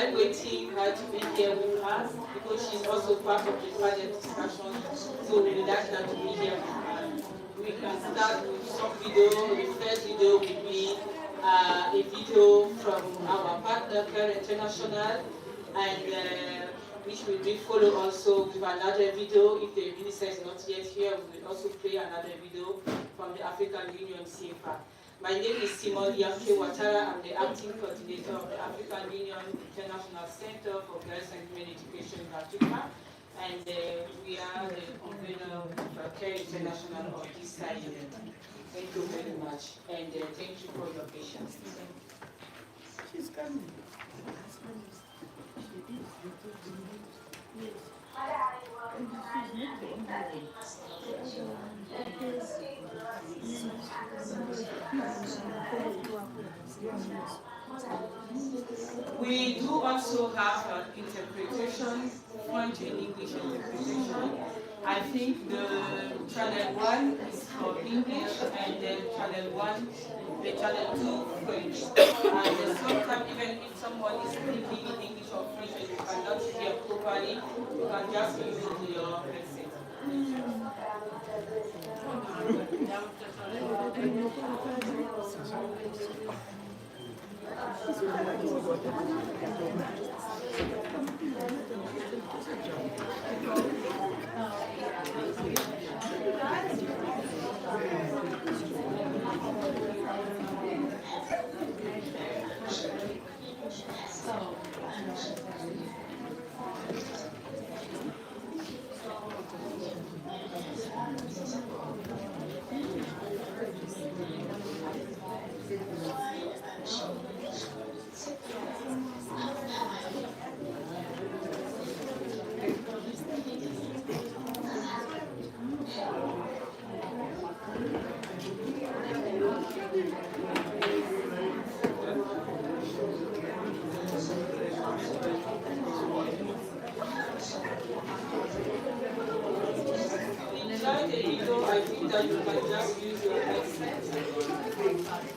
while waiting her to be here with us, because she's also part of the panel discussion, so we would like her to be here with us. We can start with some video. The first video will be a video from our partner, Care International, and which will be followed also with another video. If the minister is not yet here, we will also play another video from the African Union CIEFFA. My name is Simon Yamke Ouattara. I'm the acting coordinator of the African Union International Center for Girls and Women Education in Africa. And we are the convener of Care International of this side. Thank you very much. And thank you for your patience. She's coming. We do also have an interpretation, French and English interpretation. I think the channel 1 is for English, and then channel 2 French. And sometimes even if someone is speaking in English or French and you cannot hear properly, you can just use your headset. I think that you can just use your headset.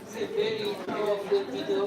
It's a very powerful video.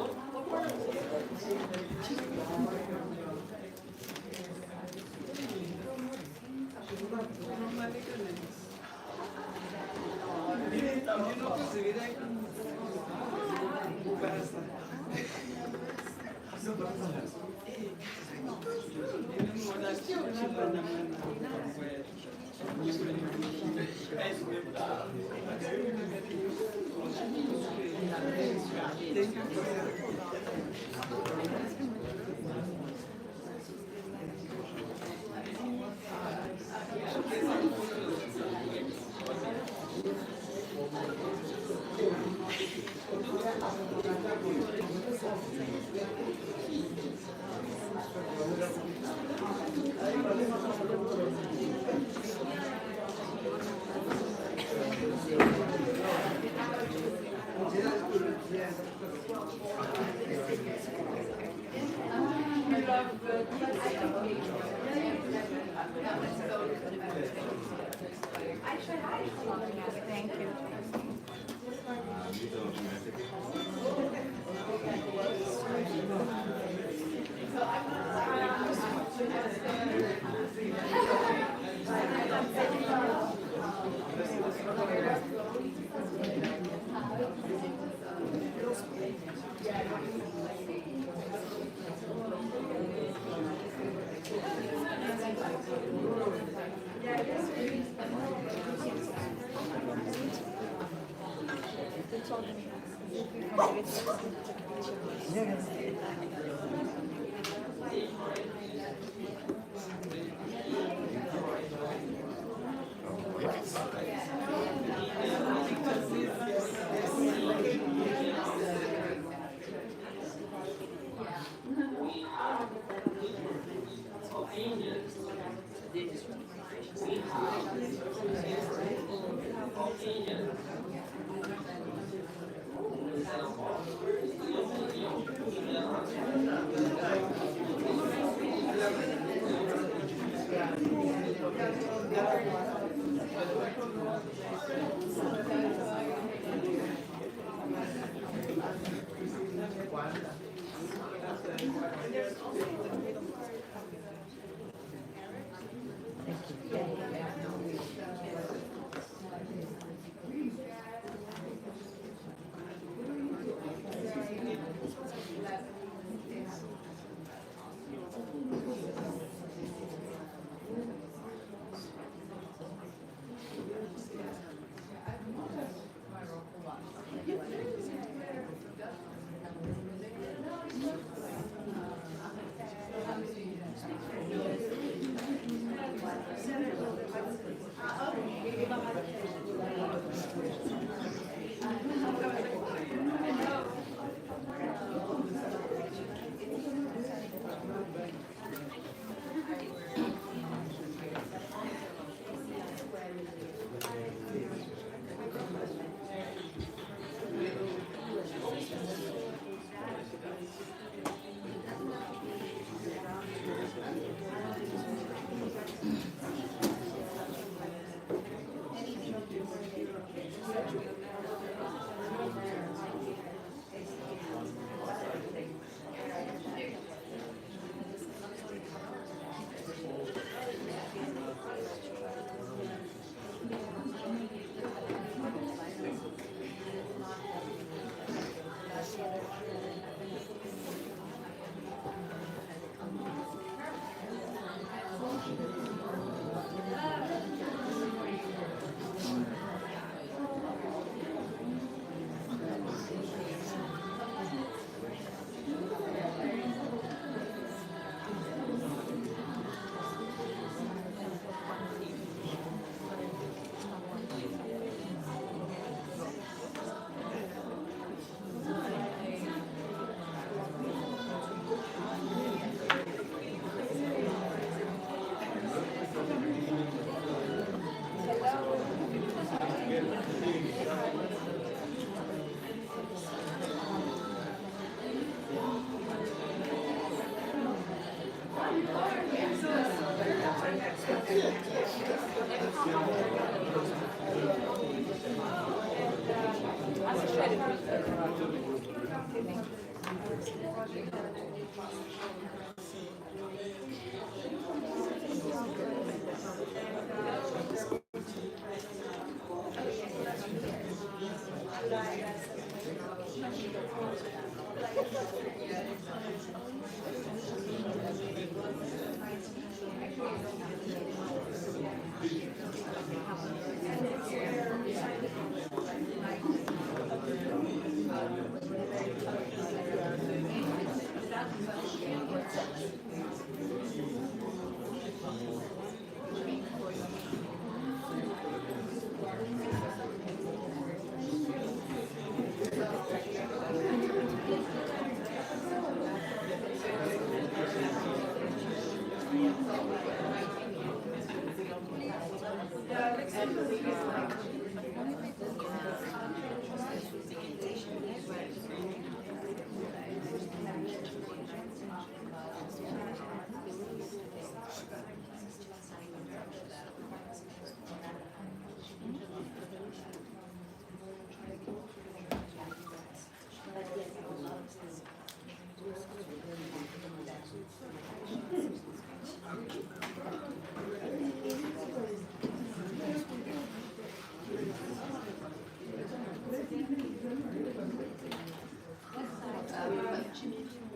Thank you.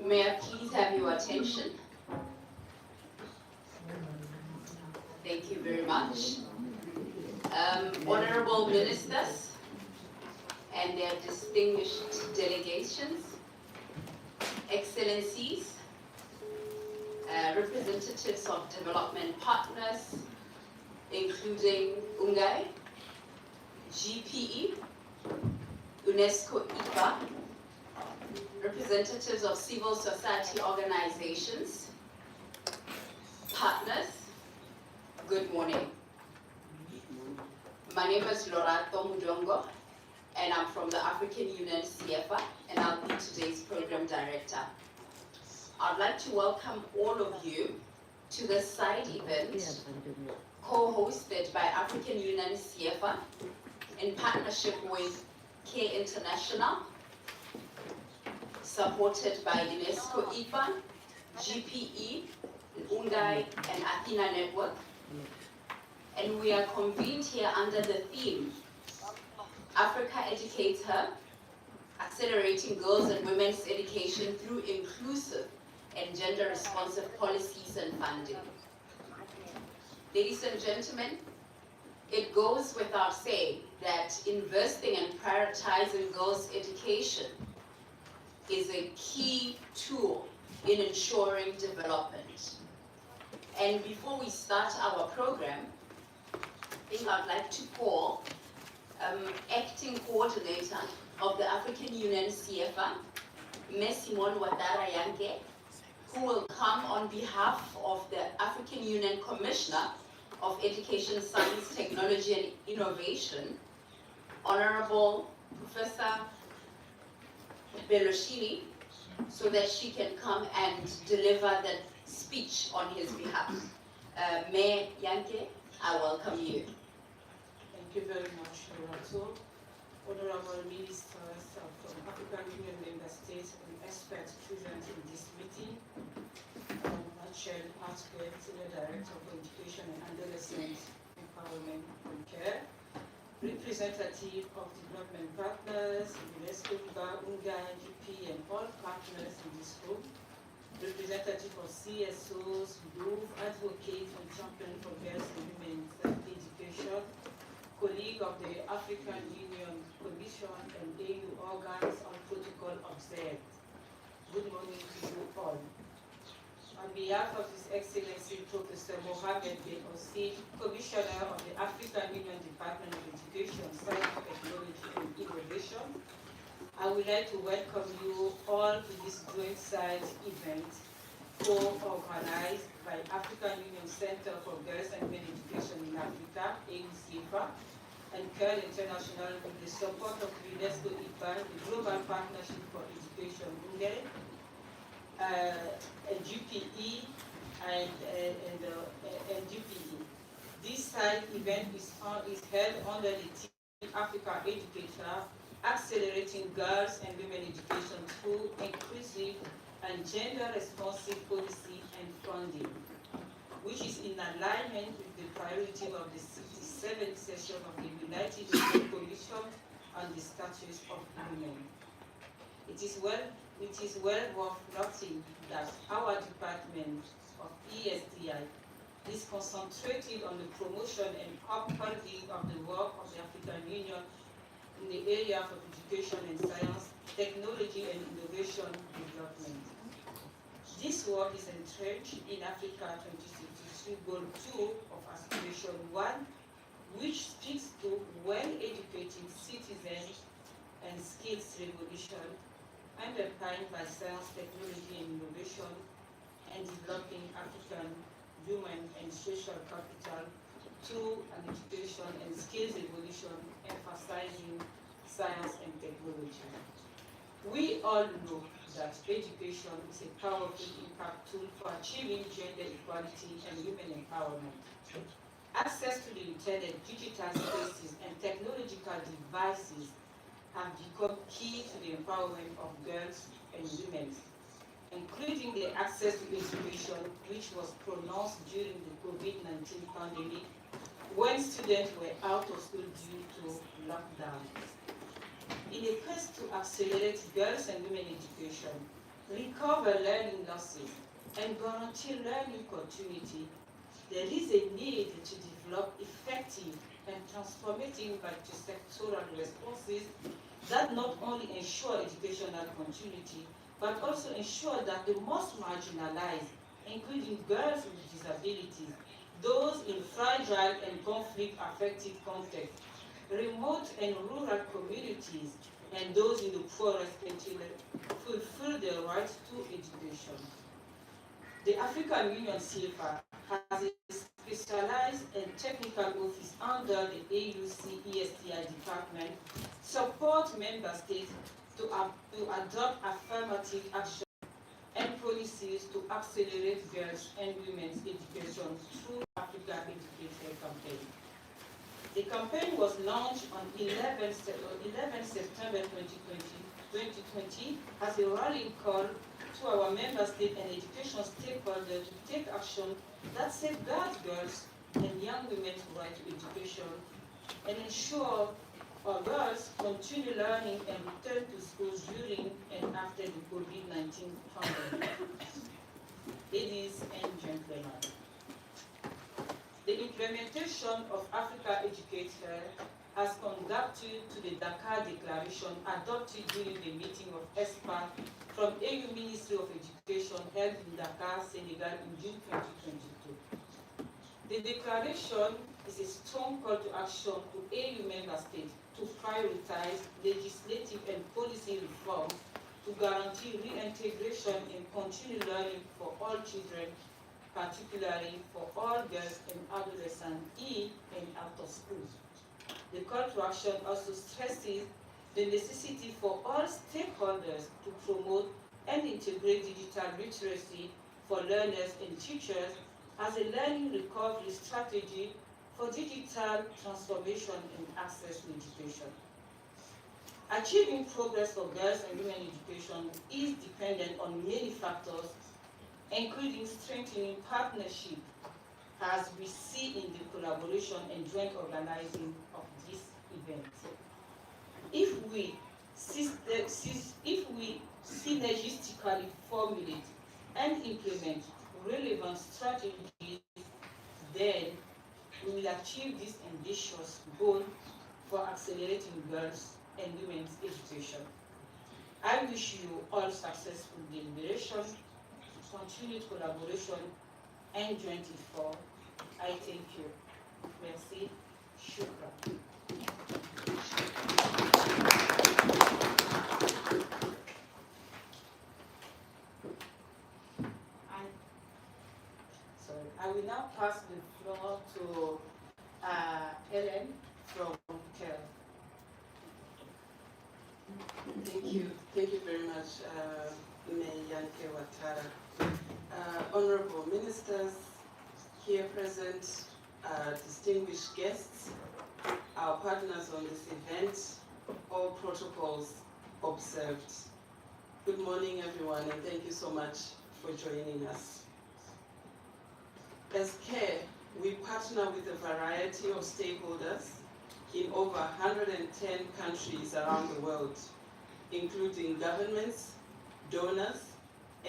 May I please have your attention? Thank you very much. Honorable ministers and their distinguished delegations, excellencies, representatives of development partners, including UNGEI, GPE, UNESCO IFFA, representatives of civil society organizations, partners, good morning. My name is Lorato Mudongo, and I'm from the African Union CIEFFA, and I'll be today's program director. I'd like to welcome all of you to the side event co-hosted by African Union CIEFFA in partnership with Care International, supported by UNESCO IFFA, GPE, UNGEI, and Athena Network. And we are convened here under the theme, Africa Educates Her, Accelerating Girls and Women's Education Through Inclusive and Gender-Responsive Policies and Funding. Ladies and gentlemen, it goes without saying that investing and prioritizing girls' education is a key tool in ensuring development. And before we start our program, I think I'd like to call Acting Coordinator of the African Union CIEFFA, Ms. Simone Wadara Yanke, who will come on behalf of the African Union Commissioner of Education, Science, Technology and Innovation, Honorable Professor Beloshini, so that she can come and deliver the speech on his behalf. Mayor Yanke, I welcome you. Thank you very much, Lorato. Honorable ministers from African Union member states and experts present in this meeting, Chair Pascal, Senior Director of Education and Adolescent Empowerment and Care, representative of development partners, UNESCO, UNGEI, GP, and all partners in this room, representative of CSOs, who advocate and champion for girls and women's education, colleague of the African Union Commission and AU organs on protocol observed. Good morning to you all. On behalf of His Excellency Professor Mohamed bin Osseed, Commissioner of the African Union Department of Education, Science, Technology and Innovation, I would like to welcome you all to this joint side event co-organized by African Union Center for Girls and Women Education in Africa, CIEFFA, and Care International with the support of UNESCO IFFA, the Global Partnership for Education, UNGEI, GPE and GPE. This tripartite event is held under the theme Africa Educator, Accelerating Girls and Women Education through Inclusive and Gender-Responsive Policy and Funding, which is in alignment with the priority of the 67th session of the United Nations Commission on the Status of Women. It is well worth noting that our Department of ESDI is concentrated on the promotion and upholding of the work of the African Union in the area of education and science, technology and innovation development. This work is entrenched in Africa 2063 Goal 2 of Aspiration 1, which speaks to well-educated citizens and skills revolution, underpinned by science, technology and innovation, and developing African human and social capital through an education and skills evolution emphasizing science and technology. We all know that education is a powerful impact tool for achieving gender equality and women empowerment. Access to the internet, digital spaces, and technological devices have become key to the empowerment of girls and women, including the access to education, which was pronounced during the COVID-19 pandemic, when students were out of school due to lockdown. In a quest to accelerate girls and women education, recover learning losses, and guarantee learning continuity, there is a need to develop effective and transformative multi-sectoral responses that not only ensure educational continuity, but also ensure that the most marginalized, including girls with disabilities, those in fragile and conflict-affected contexts, remote and rural communities, and those in the poorest continent fulfill their right to education. The African Union CIEFFA has a specialized and technical office under the AU CESDI department, support member states to adopt affirmative action and policies to accelerate girls and women's education through Africa Educator campaign. The campaign was launched on 11 September 2020 as a rallying call to our member state and education stakeholders to take action that safeguards girls and young women's right to education and ensure our girls continue learning and return to school during and after the COVID-19 pandemic. Ladies and gentlemen, the implementation of Africa Educator has conducted to the Dakar Declaration adopted during the meeting of experts from AU Ministry of Education held in Dakar, Senegal in June 2022. The declaration is a strong call to action to AU member states to prioritize legislative and policy reform to guarantee reintegration and continued learning for all children, particularly for all girls and adolescents in and out of school. The call to action also stresses the necessity for all stakeholders to promote and integrate digital literacy for learners and teachers as a learning recovery strategy for digital transformation and access to education. Achieving progress for girls and women education is dependent on many factors, including strengthening partnership, as we see in the collaboration and joint organizing of this event. If we synergistically formulate and implement relevant strategies, then we will achieve this ambitious goal for accelerating girls and women's education. I wish you all successful deliberation, continued collaboration, and joint effort. I thank you. Merci. Shukran. I will now pass the floor to Ellen from CARE. Thank you very much, Yanke Ouattara. Honorable ministers here present, distinguished guests, our partners on this event, all protocols observed. Good morning, everyone, and thank you so much for joining us. As CARE, we partner with a variety of stakeholders in over 110 countries around the world, including governments, donors,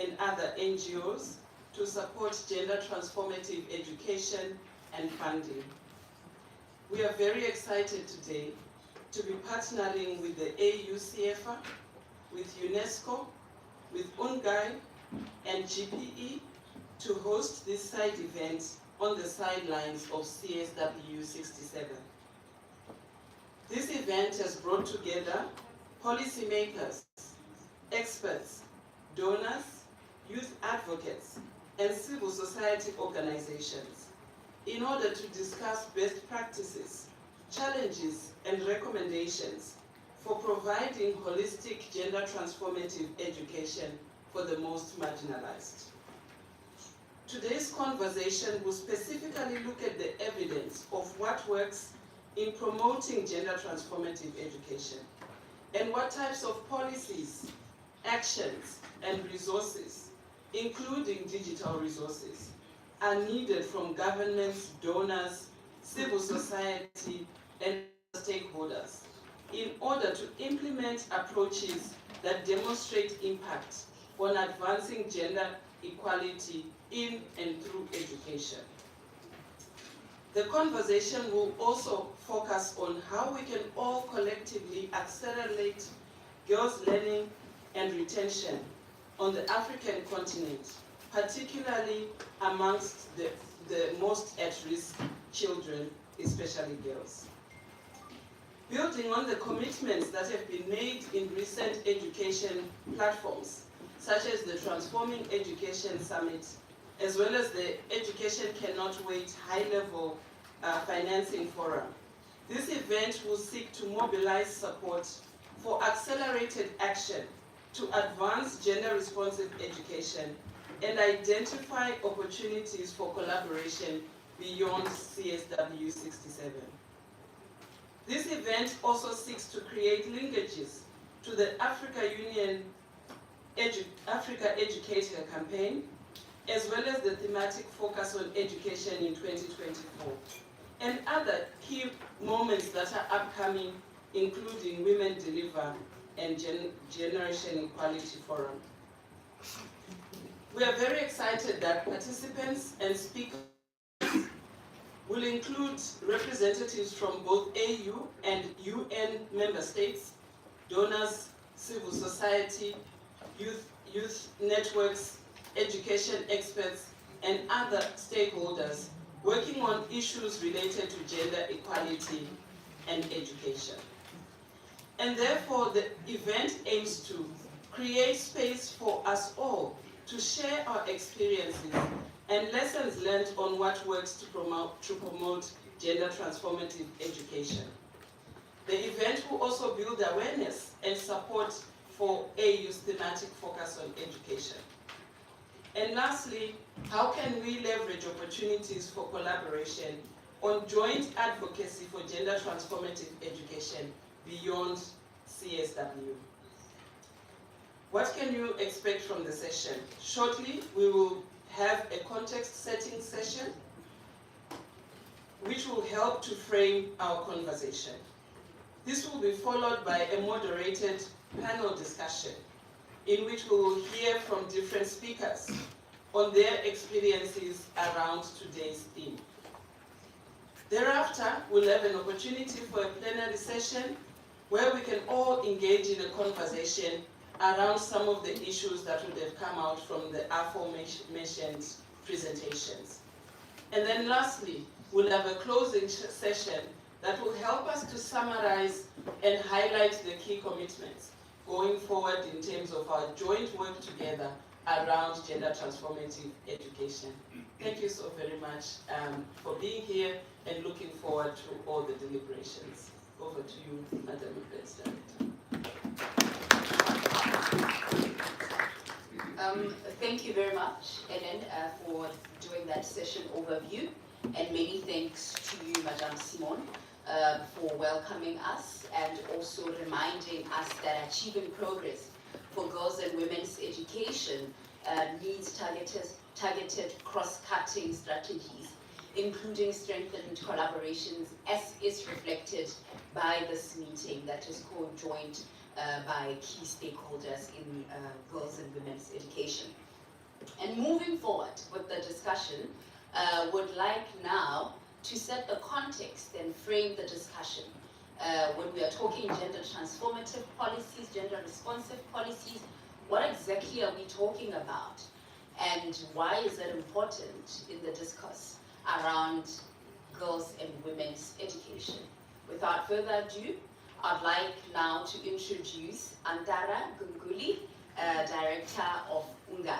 and other NGOs to support gender transformative education and funding. We are very excited today to be partnering with the AU CIEFFA, with UNESCO, with UNGEI, and GPE to host this side event on the sidelines of CSW 67. This event has brought together policymakers, experts, donors, youth advocates, and civil society organizations in order to discuss best practices, challenges, and recommendations for providing holistic gender transformative education for the most marginalized. Today's conversation will specifically look at the evidence of what works in promoting gender transformative education and what types of policies, actions, and resources, including digital resources, are needed from governments, donors, civil society, and stakeholders in order to implement approaches that demonstrate impact on advancing gender equality in and through education. The conversation will also focus on how we can all collectively accelerate girls' learning and retention on the African continent, particularly amongst the most at-risk children, especially girls. Building on the commitments that have been made in recent education platforms, such as the Transforming Education Summit, as well as the Education Cannot Wait high-level financing forum. This event will seek to mobilize support for accelerated action to advance gender-responsive education and identify opportunities for collaboration beyond CSW 67. This event also seeks to create linkages to the African Union Africa Educator campaign, as well as the thematic focus on education in 2024, and other key moments that are upcoming, including Women Deliver and Generation Equality Forum. We are very excited that participants and speakers will include representatives from both AU and UN member states, donors, civil society, youth networks, education experts, and other stakeholders working on issues related to gender equality and education. And therefore, the event aims to create space for us all to share our experiences and lessons learned on what works to promote gender transformative education. The event will also build awareness and support for AU's thematic focus on education. And lastly, how can we leverage opportunities for collaboration on joint advocacy for gender transformative education beyond CSW? What can you expect from the session? Shortly, we will have a context-setting session which will help to frame our conversation. This will be followed by a moderated panel discussion in which we will hear from different speakers on their experiences around today's theme. Thereafter, we'll have an opportunity for a plenary session where we can all engage in a conversation around some of the issues that would have come out from the aforementioned presentations. And then lastly, we'll have a closing session that will help us to summarize and highlight the key commitments going forward in terms of our joint work together around gender transformative education. Thank you so very much for being here and looking forward to all the deliberations. Over to you, Madam Affairs Director. Thank you very much, Ellen, for doing that session overview. And many thanks to you, Madame Simon, for welcoming us and also reminding us that achieving progress for girls and women's education needs targeted cross-cutting strategies, including strengthened collaborations, as is reflected by this meeting that is co-joined by key stakeholders in girls and women's education. And moving forward with the discussion, would like now to set the context and frame the discussion. When we are talking gender transformative policies, gender responsive policies, what exactly are we talking about? And why is it important in the discourse around girls and women's education? Without further ado, I'd like now to introduce Antara Gunguli, Director of UNGEI.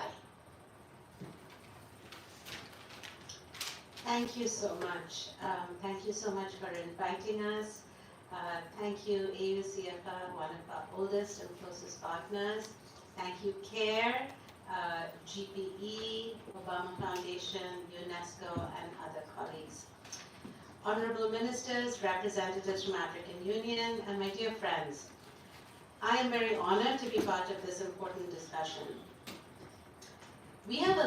Thank you so much. Thank you so much for inviting us. Thank you, CIEFFA, one of our oldest and closest partners. Thank you, CARE, GPE, Obama Foundation, UNESCO, and other colleagues. Honorable ministers, representatives from African Union, and my dear friends, I am very honored to be part of this important discussion. We have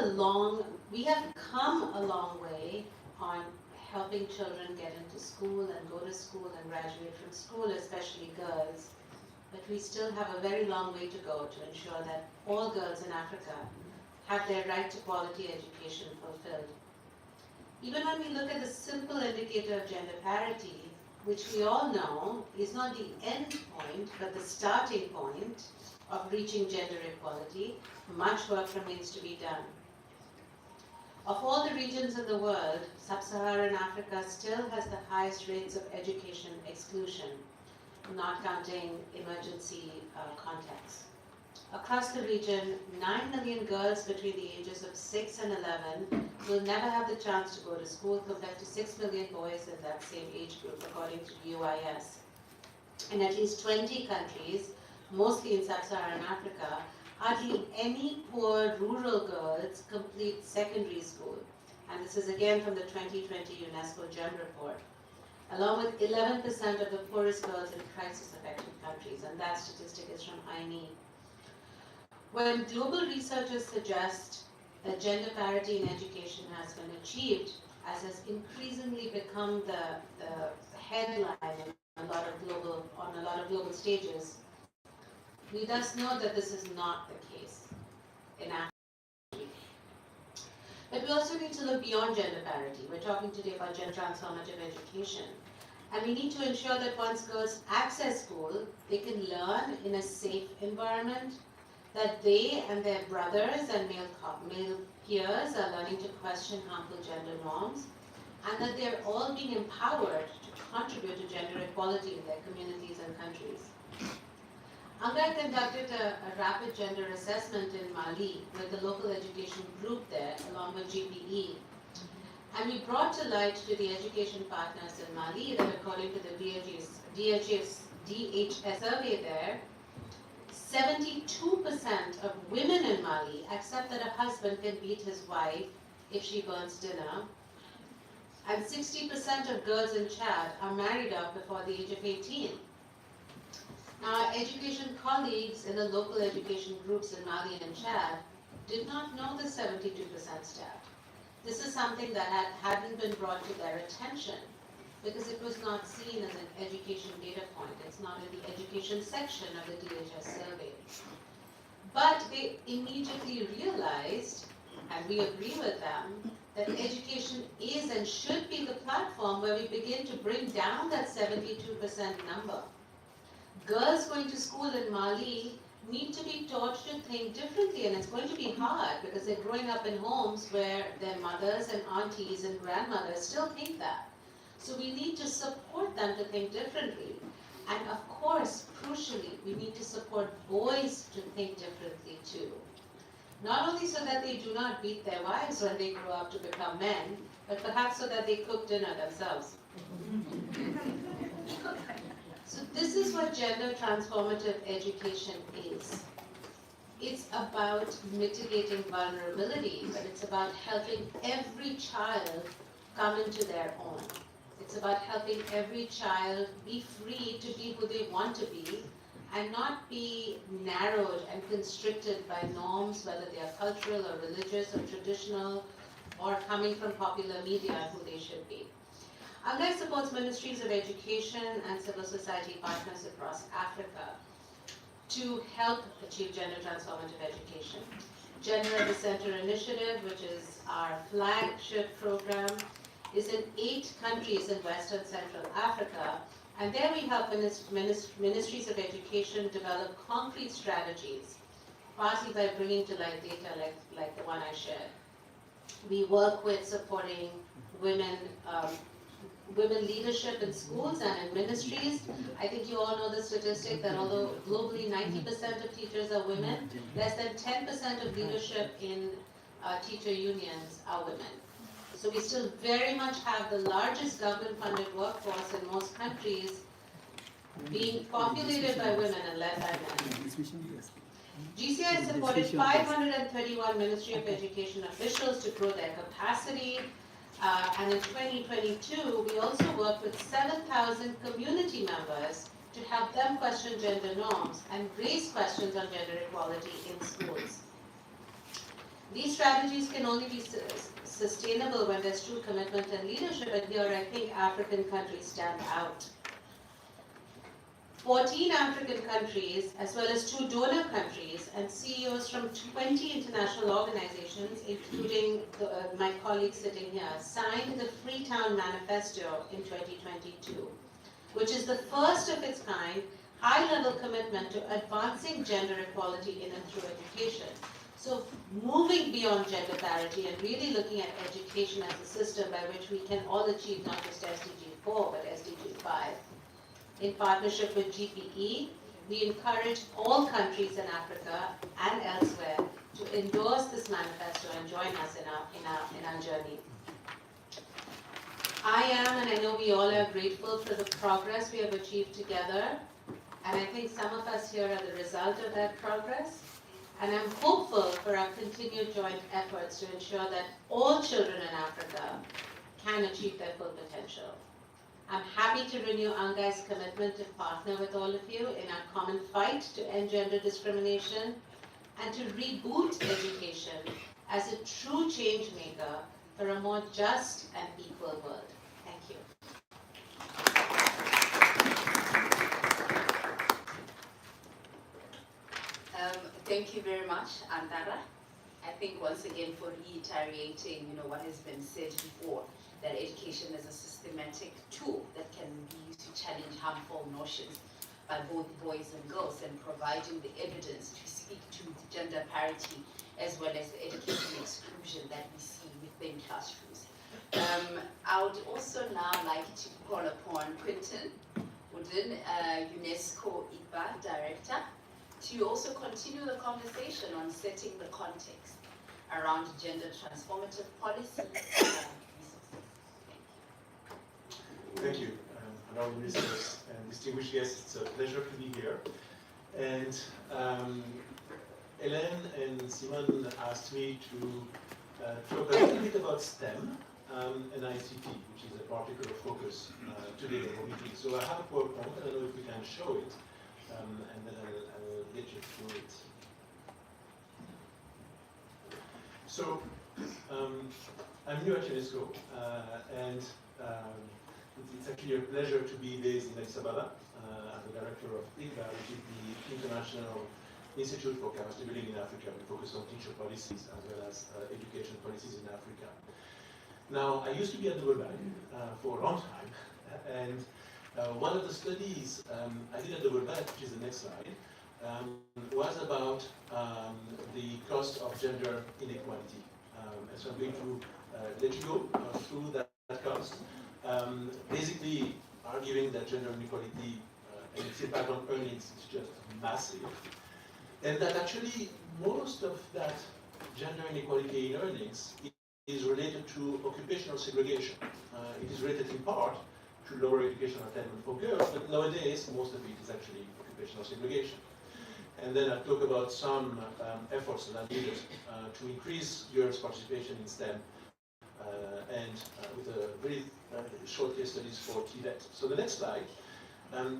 come a long way on helping children get into school and go to school and graduate from school, especially girls. But we still have a very long way to go to ensure that all girls in Africa have their right to quality education fulfilled. Even when we look at the simple indicator of gender parity, which we all know is not the end point, but the starting point of reaching gender equality, much work remains to be done. Of all the regions in the world, Sub-Saharan Africa still has the highest rates of education exclusion, not counting emergency contexts. Across the region, 9 million girls between the ages of 6 and 11 will never have the chance to go to school, compared to 6 million boys in that same age group, according to UIS. In at least 20 countries, mostly in Sub-Saharan Africa, hardly any poor rural girls complete secondary school. And this is again from the 2020 UNESCO GEM report, along with 11% of the poorest girls in crisis-affected countries, and that statistic is from INE. When global researchers suggest that gender parity in education has been achieved, as has increasingly become the headline on a lot of global stages, we thus know that this is not the case in Africa. But we also need to look beyond gender parity. We're talking today about gender transformative education. And we need to ensure that once girls access school, they can learn in a safe environment, that they and their brothers and male peers are learning to question harmful gender norms, and that they're all being empowered to contribute to gender equality in their communities and countries. UNGEI conducted a rapid gender assessment in Mali with the local education group there, along with GPE. And we brought to light to the education partners in Mali that according to the DHS survey there, 72% of women in Mali accept that a husband can beat his wife if she burns dinner. And 60% of girls in Chad are married off before the age of 18. Now, our education colleagues in the local education groups in Mali and Chad did not know the 72% stat. This is something that hadn't been brought to their attention because it was not seen as an education data point. It's not in the education section of the DHS survey. But they immediately realized, and we agree with them, that education is and should be the platform where we begin to bring down that 72% number. Girls going to school in Mali need to be taught to think differently, and it's going to be hard because they're growing up in homes where their mothers and aunties and grandmothers still think that. So we need to support them to think differently. And of course, crucially, we need to support boys to think differently too. Not only so that they do not beat their wives when they grow up to become men, but perhaps so that they cook dinner themselves. So this is what gender transformative education is. It's about mitigating vulnerability, but it's about helping every child come into their own. It's about helping every child be free to be who they want to be and not be narrowed and constricted by norms, whether they are cultural or religious or traditional or coming from popular media and who they should be. UNGEI supports ministries of education and civil society partners across Africa to help achieve gender transformative education. Gender at the Center Initiative, which is our flagship program, is in 8 countries in West and Central Africa, and there we help ministries of education develop concrete strategies, partly by bringing to light data like the one I shared. We work with supporting women leadership in schools and in ministries. I think you all know the statistic that although globally 90% of teachers are women, less than 10% of leadership in teacher unions are women. So we still very much have the largest government-funded workforce in most countries being populated by women and led by men. GCI supported 531 Ministry of Education officials to grow their capacity. And in 2022, we also worked with 7,000 community members to help them question gender norms and raise questions on gender equality in schools. These strategies can only be sustainable when there's true commitment and leadership, and here I think African countries stand out. 14 African countries, as well as 2 donor countries, and CEOs from 20 international organizations, including my colleagues sitting here, signed the Freetown Manifesto in 2022, which is the first of its kind, high-level commitment to advancing gender equality in and through education. So moving beyond gender parity and really looking at education as a system by which we can all achieve not just SDG 4, but SDG 5. In partnership with GPE, we encourage all countries in Africa and elsewhere to endorse this manifesto and join us in our journey. I am, and I know we all are grateful for the progress we have achieved together, and I think some of us here are the result of that progress. And I'm hopeful for our continued joint efforts to ensure that all children in Africa can achieve their full potential. I'm happy to renew UNGEI's commitment to partner with all of you in our common fight to end gender discrimination and to reboot education as a true change maker for a more just and equal world. Thank you. Thank you very much, Antara. I think once again for reiterating, what has been said before, that education is a systematic tool that can be used to challenge harmful notions by both boys and girls, and providing the evidence to speak to gender parity as well as the educational exclusion that we see within classrooms. I would also now like to call upon Quinton Wooden, UNESCO CIEFFA Director, to also continue the conversation on setting the context around gender transformative policy and resources. Thank you, honorable ministers and distinguished guests. It's a pleasure to be here. And Hélène and Simon asked me to talk a little bit about STEM and ICT, which is a particular focus today in the meeting. So I have a PowerPoint. I don't know if we can show it, and then I'll get you through it. So I'm new at UNESCO, and it's actually a pleasure to be based in Addis Ababa as the director of IGBA, which is the International Institute for Capacity Building in Africa. We focus on teacher policies as well as education policies in Africa. Now, I used to be at the World Bank for a long time, and one of the studies I did at the World Bank, which is the next slide, was about the cost of gender inequality. And so I'm going to let you go through that cost. Basically arguing that gender inequality and its impact on earnings is just massive. And that actually most of that gender inequality in earnings is related to occupational segregation. It is related in part to lower educational attainment for girls, but nowadays most of it is actually occupational segregation. And then I'll talk about some efforts that are needed to increase girls' participation in STEM and with a very short case studies for Tibet. So the next slide,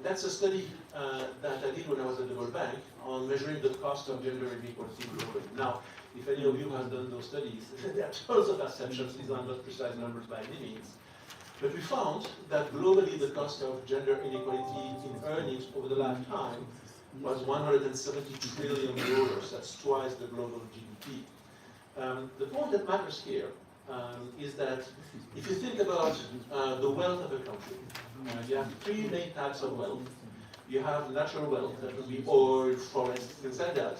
that's a study that I did when I was at the World Bank on measuring the cost of gender inequality globally. Now, if any of you have done those studies, there are tons of assumptions. These are not precise numbers by any means. But we found that globally the cost of gender inequality in earnings over the lifetime was 170 trillion euros. That's twice the global GDP. The point that matters here is that if you think about the wealth of a country, you have three main types of wealth. You have natural wealth, that would be oil, forests, things like that.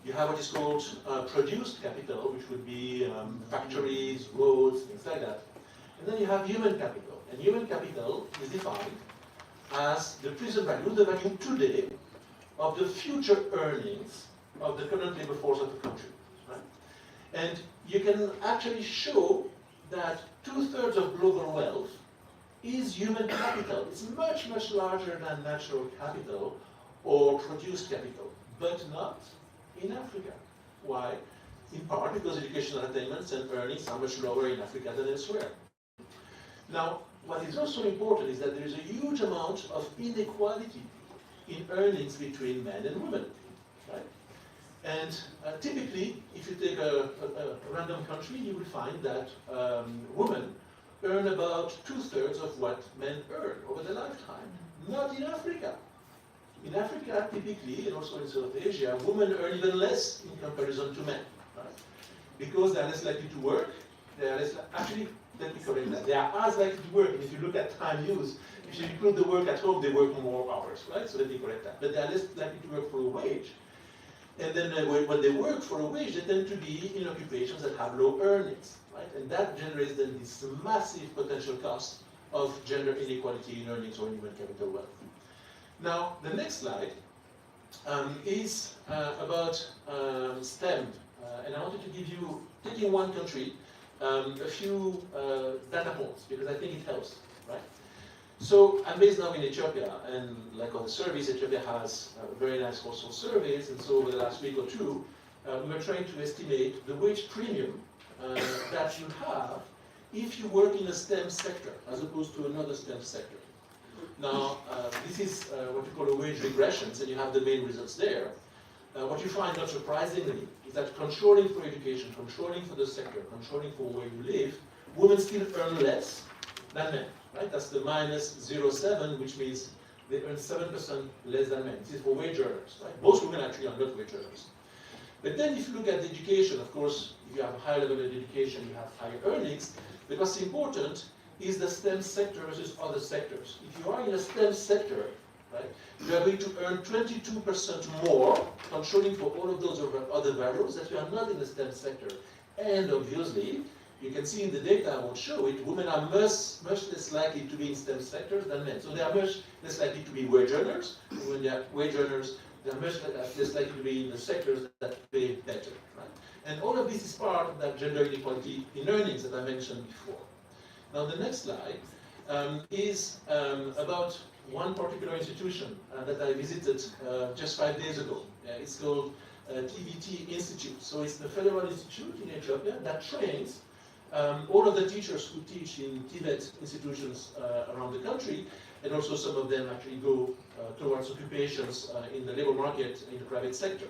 You have what is called produced capital, which would be factories, roads, things like that. And then you have human capital. And human capital is defined as the present value, the value today, of the future earnings of the current labor force of the country. Right? And you can actually show that 2/3 of global wealth is human capital. It's much, much larger than natural capital or produced capital, but not in Africa. Why? In part because educational attainments and earnings are much lower in Africa than elsewhere. Now, what is also important is that there is a huge amount of inequality in earnings between men and women, right? And typically, if you take a random country, you will find that women earn about 2/3 of what men earn over their lifetime. Not in Africa. In Africa, typically, and also in South Asia, women earn even less in comparison to men, right? Because they are less likely to work, they are less, actually, let me correct that. They are as likely to work, and if you look at time use, if you include the work at home, they work more hours, right? So let me correct that. But they are less likely to work for a wage. And then when they work for a wage, they tend to be in occupations that have low earnings, right? And that generates then this massive potential cost of gender inequality in earnings or human capital wealth. Now, the next slide is about STEM. And I wanted to give you, taking one country, a few data points, because I think it helps, right? So I'm based now in Ethiopia, and like other surveys, Ethiopia has very nice household surveys, and so over the last week or two, we were trying to estimate the wage premium that you have if you work in a STEM sector, as opposed to another STEM sector. Now, this is what we call a wage regression, and you have the main results there. What you find, not surprisingly, is that controlling for education, controlling for the sector, controlling for where you live, women still earn less than men, right? That's the -0.7, which means they earn 7% less than men. This is for wage earners, right? Most women actually are not wage earners. But then if you look at education, of course, if you have a higher level of education, you have higher earnings. But what's important is the STEM sector versus other sectors. If you are in a STEM sector, right, you are going to earn 22% more, controlling for all of those other variables, that you are not in the STEM sector. And obviously, you can see in the data, I won't show it, women are much less likely to be in STEM sectors than men. So they are much less likely to be wage earners. When they are wage earners, they are much less likely to be in the sectors that pay better. Right? And all of this is part of that gender inequality in earnings that I mentioned before. Now the next slide is about one particular institution that I visited just 5 days ago. It's called TVT Institute. So it's the federal institute in Ethiopia that trains all of the teachers who teach in Tibet institutions around the country, and also some of them actually go towards occupations in the labor market in the private sector.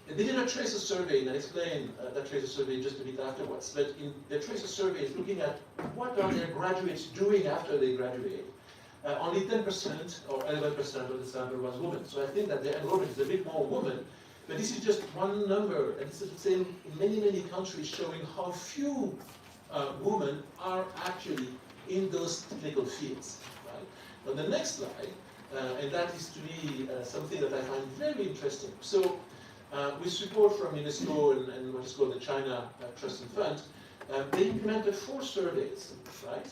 They did a tracer survey, and I'll explain that tracer survey just a bit afterwards. But in the tracer survey is looking at what are their graduates doing after they graduate. Only 10% or 11% of the sample was women. So I think that the enrollment is a bit more women. But this is just one number, and this is the same in many, many countries, showing how few women are actually in those technical fields. Right? On the next slide, and that is to me something that I find very interesting. So with support from UNESCO and what is called the China Trust and Fund, they implemented 4 surveys, right?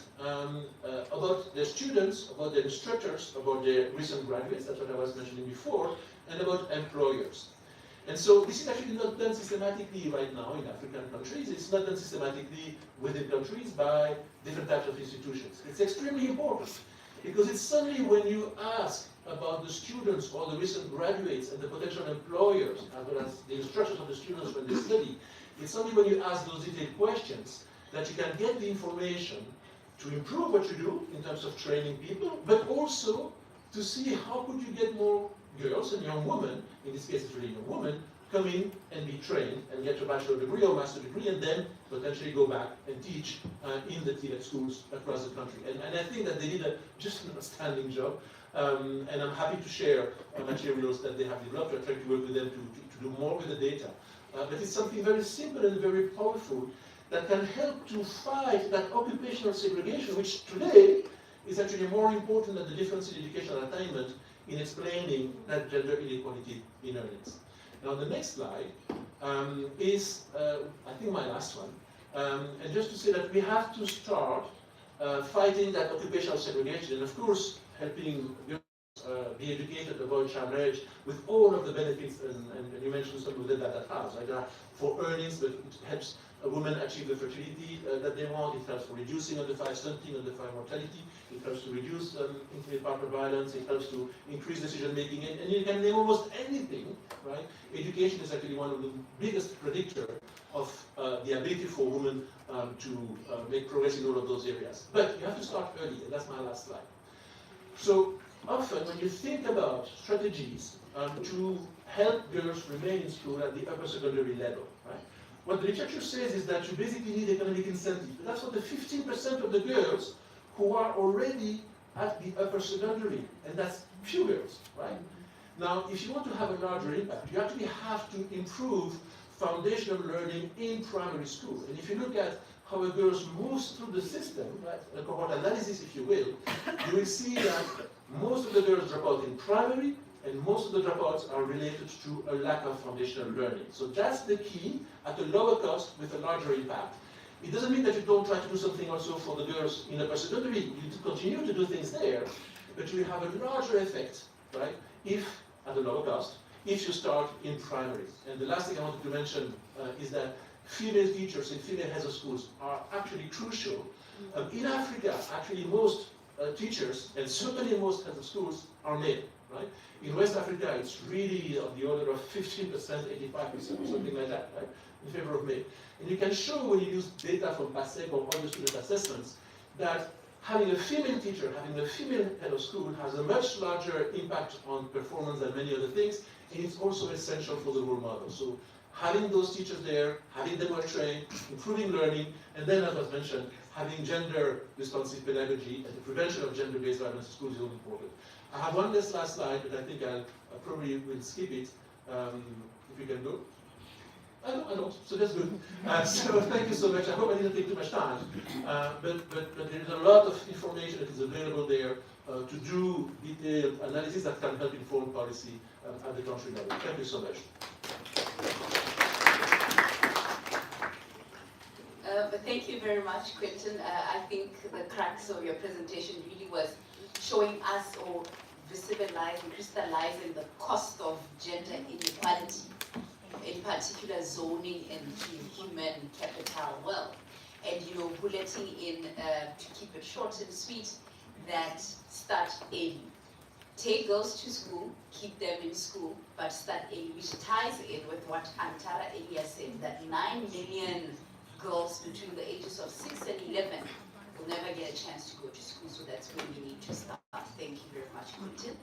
About their students, about their instructors, about their recent graduates, that's what I was mentioning before, and about employers. And so this is actually not done systematically right now in African countries. It's not done systematically within countries by different types of institutions. It's extremely important because it's only when you ask about the students or the recent graduates and the potential employers, as well as the instructors of the students when they study, it's only when you ask those detailed questions that you can get the information to improve what you do in terms of training people, but also to see how could you get more girls and young women, in this case it's really young women, come in and be trained and get a bachelor degree or master degree and then potentially go back and teach in the TELEC schools across the country. And I think that they did just an outstanding job. And I'm happy to share materials that they have developed. I try to work with them to do more with the data. But it's something very simple and very powerful that can help to fight that occupational segregation, which today is actually more important than the difference in educational attainment in explaining that gender inequality in earnings. Now the next slide is, I think, my last one. And just to say that we have to start fighting that occupational segregation, and of course helping girls be educated, avoid child marriage, with all of the benefits, and you mentioned some of them that has, right? For earnings, but it helps a woman achieve the fertility that they want, it helps for reducing under-5 stunting, under-5 mortality, it helps to reduce intimate partner violence, it helps to increase decision making, and you can name almost anything, right? Education is actually one of the biggest predictor of the ability for women to make progress in all of those areas. But you have to start early, and that's my last slide. So often when you think about strategies to help girls remain in school at the upper secondary level, right? What the literature says is that you basically need economic incentives. That's for the 15% of the girls who are already at the upper secondary, and that's few girls, right? Now, if you want to have a larger impact, you actually have to improve foundational learning in primary school. And if you look at how a girl moves through the system, right, a cohort analysis, if you will see that most of the girls drop out in primary, and most of the dropouts are related to a lack of foundational learning. So that's the key, at a lower cost with a larger impact. It doesn't mean that you don't try to do something also for the girls in upper secondary. You continue to do things there, but you have a larger effect, right, if, at a lower cost, if you start in primary. And the last thing I wanted to mention is that female teachers and female heads of schools are actually crucial. In Africa, actually most teachers, and certainly most heads of schools, are male, right? In West Africa, it's really of the order of 15%, 85%, something like that, right? In favor of male. And you can show when you use data from PASEC or other student assessments that having a female teacher, having a female head of school has a much larger impact on performance than many other things, and it's also essential for the role model. So having those teachers there, having them well trained, improving learning, and then, as was mentioned, having gender-responsive pedagogy and the prevention of gender-based violence in schools is all important. I have one last slide, but I think I probably will skip it, if we can go. I don't, so that's good. So thank you so much. I hope I didn't take too much time. But there is a lot of information that is available there to do detailed analysis that can help inform policy at the country level. Thank you so much. Thank you very much, Quentin. I think the crux of your presentation really was showing us or visibilizing, crystallizing the cost of gender inequality, in particular zoning into human capital wealth. And, you know, bulleting in, to keep it short and sweet, that start early. Take girls to school, keep them in school, but start early, which ties in with what Antara earlier said, that 9 million girls between the ages of 6 and 11 will never get a chance to go to school, so that's where we need to start. Thank you very much, Quentin.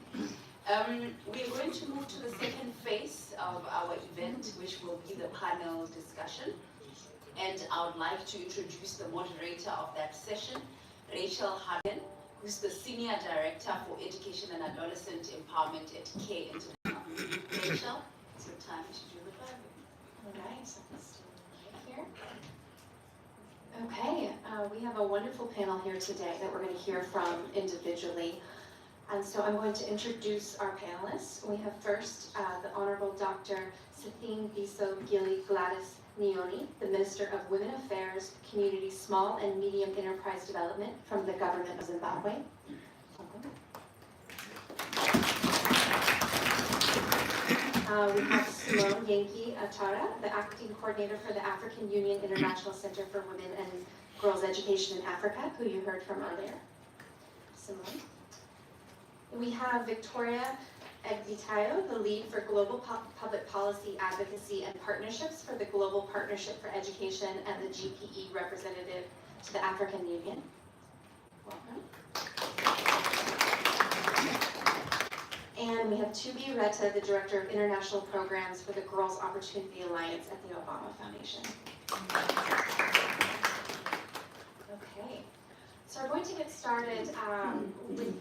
We're going to move to the second phase of our event, which will be the panel discussion. And I would like to introduce the moderator of that session, Rachel Hagen, who's the Senior Director for Education and Adolescent Empowerment at CARE International. Rachel, it's your time to do the Bible. All right, let's do it right here. Okay, we have a wonderful panel here today that we're going to hear from individually. And so I'm going to introduce our panelists. We have first the Honorable Dr. Sathine Biso Gilly Gladys Nioni, the Minister of Women Affairs, Community, Small and Medium Enterprise Development from the Government of Zimbabwe. We have Simone Yankee Atara, the Acting Coordinator for the African Union International Center for Women and Girls Education in Africa, who you heard from earlier. Simone. We have Victoria Egvitayo, the lead for global public policy advocacy and partnerships for the Global Partnership for Education and the GPE representative to the African Union. Welcome. And we have Tubi Reta, the Director of International Programs for the Girls Opportunity Alliance at the Obama Foundation. Okay, so we're going to get started with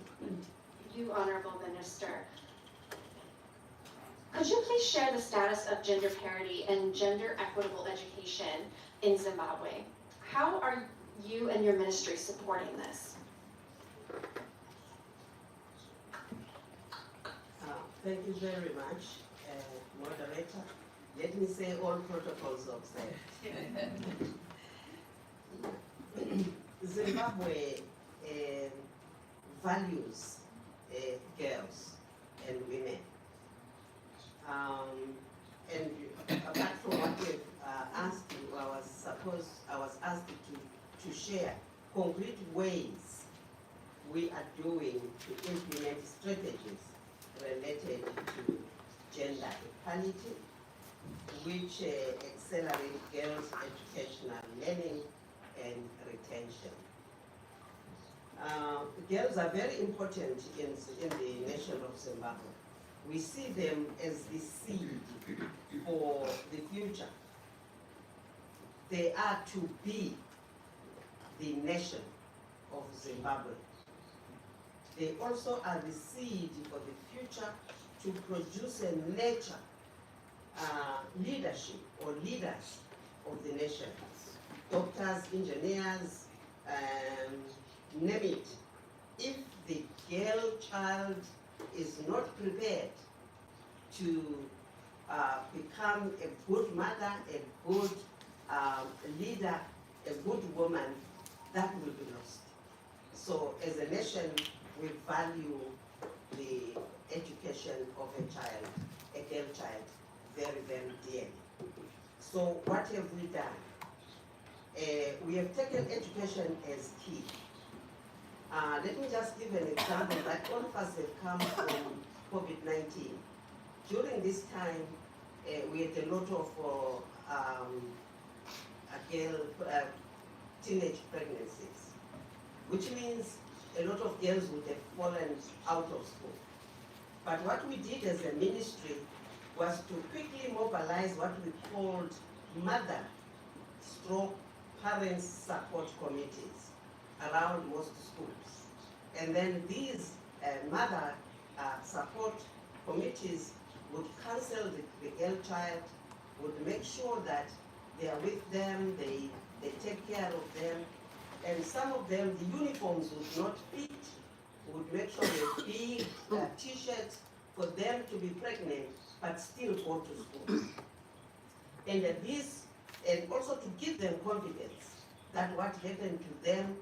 you, Honorable Minister. Could you please share the status of gender parity and gender equitable education in Zimbabwe? How are you and your ministry supporting this? Thank you very much, moderator. Let me say all protocols observed. Zimbabwe values girls and women. And apart from what we've asked you, I was asked to share concrete ways we are doing to implement strategies related to gender equality, which accelerate girls' educational learning and retention. Girls are very important in the nation of Zimbabwe. We see them as the seed for the future. They are to be the nation of Zimbabwe. They also are the seed for the future to produce and nurture leadership or leaders of the nation. Doctors, engineers, name it. If the girl child is not prepared to become a good mother, a good leader, a good woman, that will be lost. So as a nation, we value the education of a child, a girl child, very, very dearly. So what have we done? We have taken education as key. Let me just give an example that all of us have come from COVID-19. During this time, we had a lot of teenage pregnancies, which means a lot of girls would have fallen out of school. But what we did as a ministry was to quickly mobilize what we called mother/parents support committees around most schools. And then these mother support committees would counsel the girl child, would make sure that they are with them, they take care of them. And some of them, the uniforms would not fit, would make sure they big t-shirts for them to be pregnant, but still go to school. And also to give them confidence that what happened to them,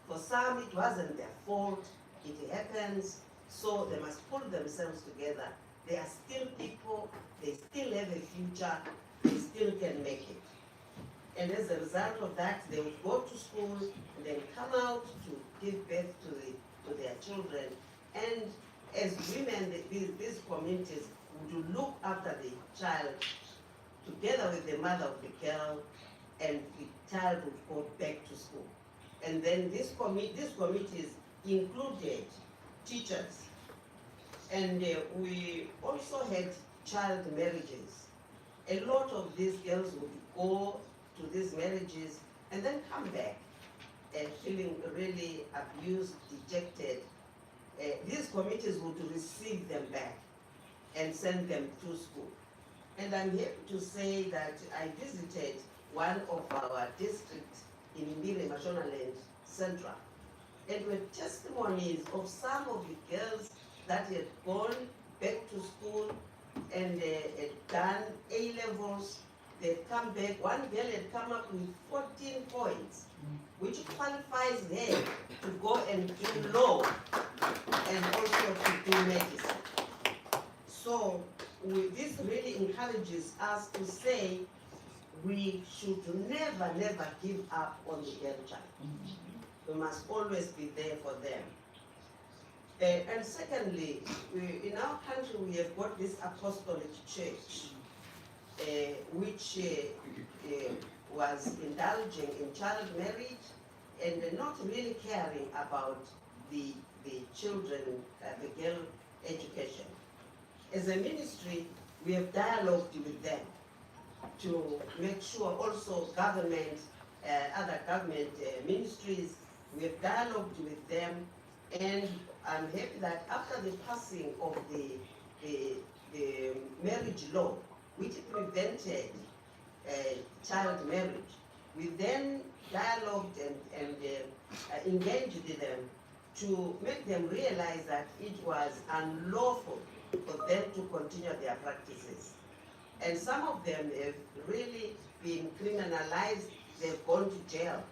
for some it wasn't their fault, it happens, so they must pull themselves together. They are still people, they still have a future, they still can make it. And as a result of that, they would go to school and then come out to give birth to their children. And as women, these communities would look after the child together with the mother of the girl, and the child would go back to school. And then these committees included teachers. And we also had child marriages. A lot of these girls would go to these marriages and then come back feeling really abused, dejected. These committees would receive them back and send them to school. And I'm happy to say that I visited one of our districts in Mbire, Mashonaland Central, and with testimonies of some of the girls that had gone back to school and had done A-levels. They'd come back. One girl had come up with 14 points, which qualifies her to go and do law and also to do medicine. So this really encourages us to say we should never, never give up on the girl child. We must always be there for them. And secondly, in our country we have got this apostolic church, which was indulging in child marriage and not really caring about the children, the girl education. As a ministry, we have dialogued with them to make sure also government, other government ministries, we have dialogued with them, and I'm happy that after the passing of the marriage law, which prevented child marriage, we then dialogued and engaged them to make them realize that it was unlawful for them to continue their practices. And some of them have really been criminalized, they've gone to jail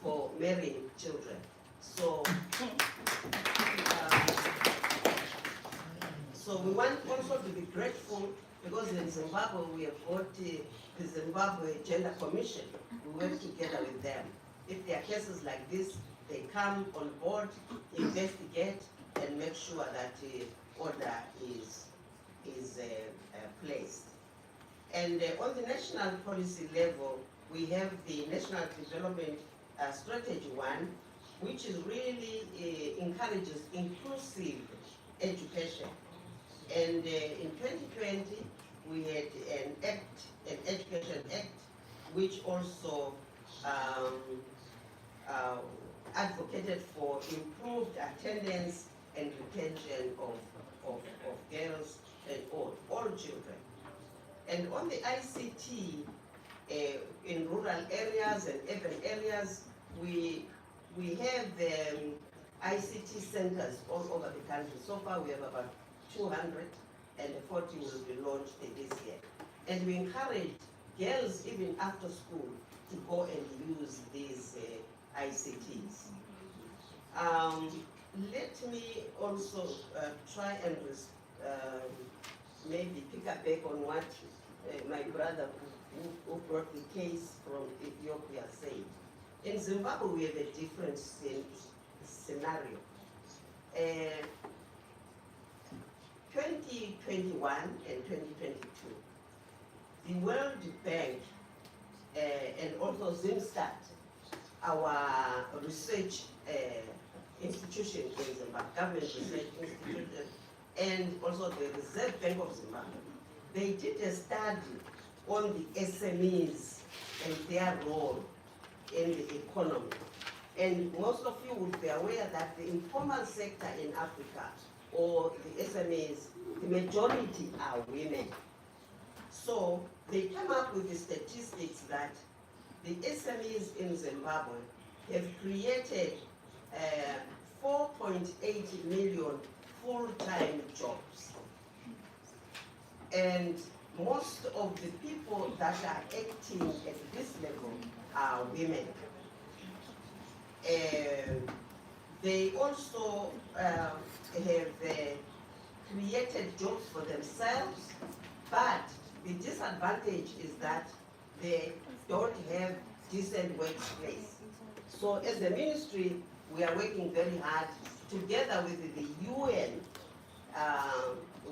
for marrying children. So, so we want also to be grateful because in Zimbabwe we have got the Zimbabwe Gender Commission. We work together with them. If there are cases like this, they come on board, investigate, and make sure that order is placed. And on the national policy level, we have the National Development Strategy 1, which is really encourages inclusive education. And in 2020, we had an Education Act, which also advocated for improved attendance and retention of girls and all children. And on the ICT, in rural areas and urban areas, we have ICT centers all over the country. So far we have about 200 and 40 will be launched this year. And we encourage girls even after school to go and use these ICTs. Let me also try and maybe pick up back on what my brother who brought the case from Ethiopia said. In Zimbabwe, we have a different scenario. 2021 and 2022, the World Bank and also Zimstat, our research institution in Zimbabwe, government research institution, and also the Reserve Bank of Zimbabwe, they did a study on the SMEs and their role in the economy. And most of you would be aware that the informal sector in Africa, or the SMEs, the majority are women. So they come up with the statistics that the SMEs in Zimbabwe have created 4.8 million full-time jobs. And most of the people that are acting at this level are women. They also have created jobs for themselves, but the disadvantage is that they don't have decent workplace. So as a ministry, we are working very hard together with the UN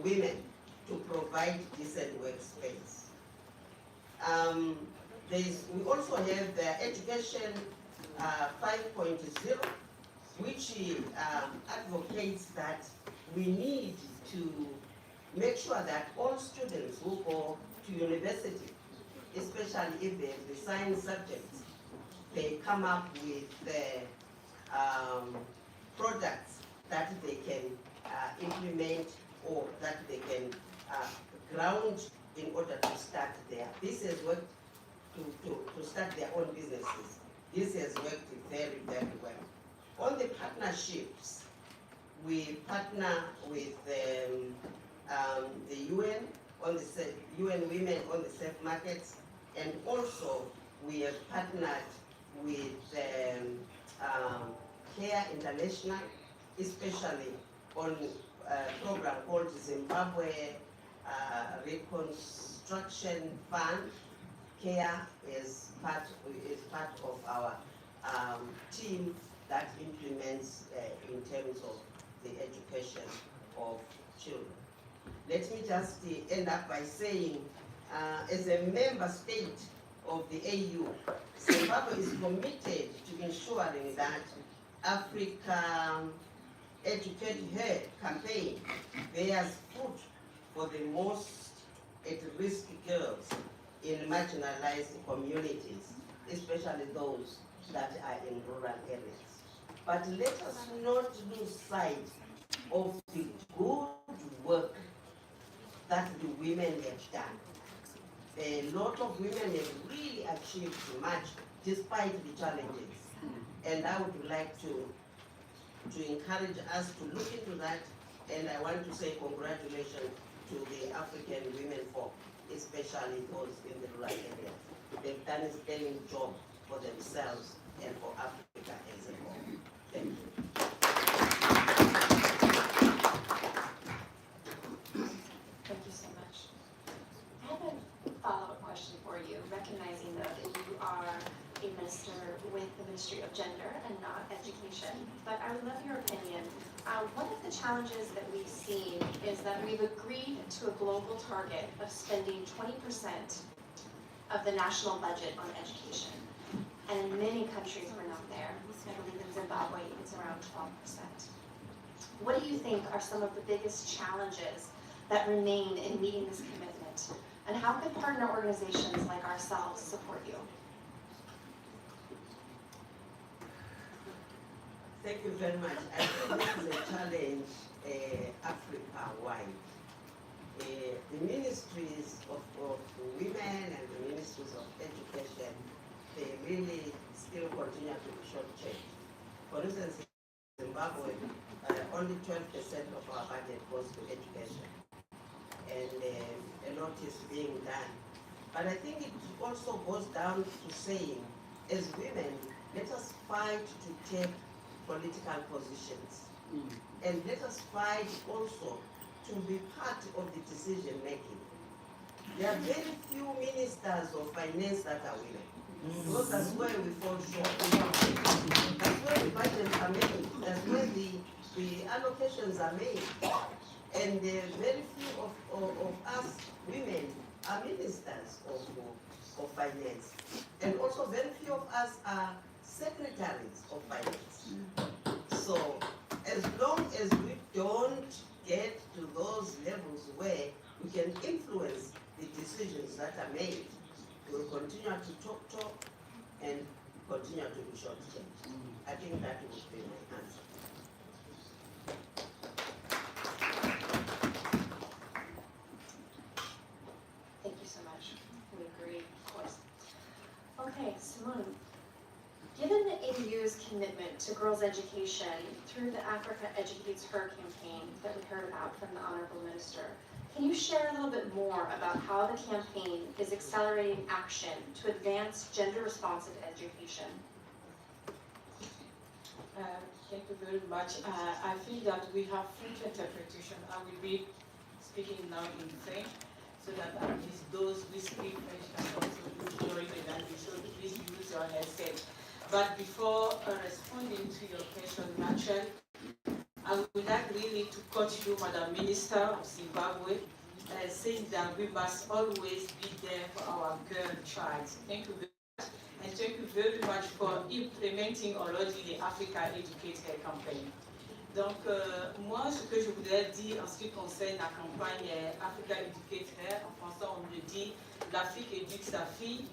women to provide decent workspace. We also have the Education 5.0, which advocates that we need to make sure that all students who go to university, especially if they have the science subjects, they come up with products that they can implement or that they can ground in order to start their business work, to start their own businesses. This has worked very, very well. On the partnerships, we partner with the UN on the UN Women on the Safe Markets, and also we have partnered with CARE International, especially on a program called Zimbabwe Reconstruction Fund. CARE is part of our team that implements in terms of the education of children. Let me just end up by saying, as a member state of the AU, Zimbabwe is committed to ensuring that Africa Educate Her campaign bears fruit for the most at-risk girls in marginalized communities, especially those that are in rural areas. But let us not lose sight of the good work that the women have done. A lot of women have really achieved much despite the challenges. And I would like to encourage us to look into that, and I want to say congratulations to the African women folk, especially those in the rural areas. They've done a sterling job for themselves and for Africa as a whole. Thank you. Thank you so much. I have a follow-up question for you, recognizing though that you are a minister with the Ministry of Gender and not Education, but I would love your opinion. One of the challenges that we've seen is that we've agreed to a global target of spending 20% of the national budget on education. And in many countries we're not there. I believe in Zimbabwe it's around 12%. What do you think are some of the biggest challenges that remain in meeting this commitment? And how can partner organizations like ourselves support you? Thank you very much. I think this is a challenge Africa-wide. The ministries of women and the ministries of education, they really still continue to be short-changed. For instance, in Zimbabwe, only 12% of our budget goes to education, and a lot is being done. But I think it also goes down to saying, as women, let us fight to take political positions. And let us fight also to be part of the decision making. There are very few ministers of finance that are women. Because that's where we fall short. That's where the budgets are made. That's where the allocations are made. And very few of us women are ministers of finance. And also very few of us are secretaries of finance. So as long as we don't get to those levels where we can influence the decisions that are made, we'll continue to talk and continue to be short-changed. I think that would be my answer. Thank you so much. We agree, of course. Okay, Simone. Given the AU's commitment to girls' education through the Africa Educates Her campaign that we heard about from the Honorable Minister, can you share a little bit more about how the campaign is accelerating action to advance gender-responsive education? Thank you very much. I think that we have French interpretation. I will be speaking now in French, so that at least those who speak French can also join the language. So please use your headset. But before responding to your question, Rachel, I would like really to quote you, Madam Minister of Zimbabwe, saying that we must always be there for our girl child. Thank you very much. And thank you very much for implementing already the Africa Educate Her campaign. Donc, moi, ce que je voudrais dire en ce qui concerne la campagne Africa Educate Her, en français on le dit, l'Afrique éduque sa fille.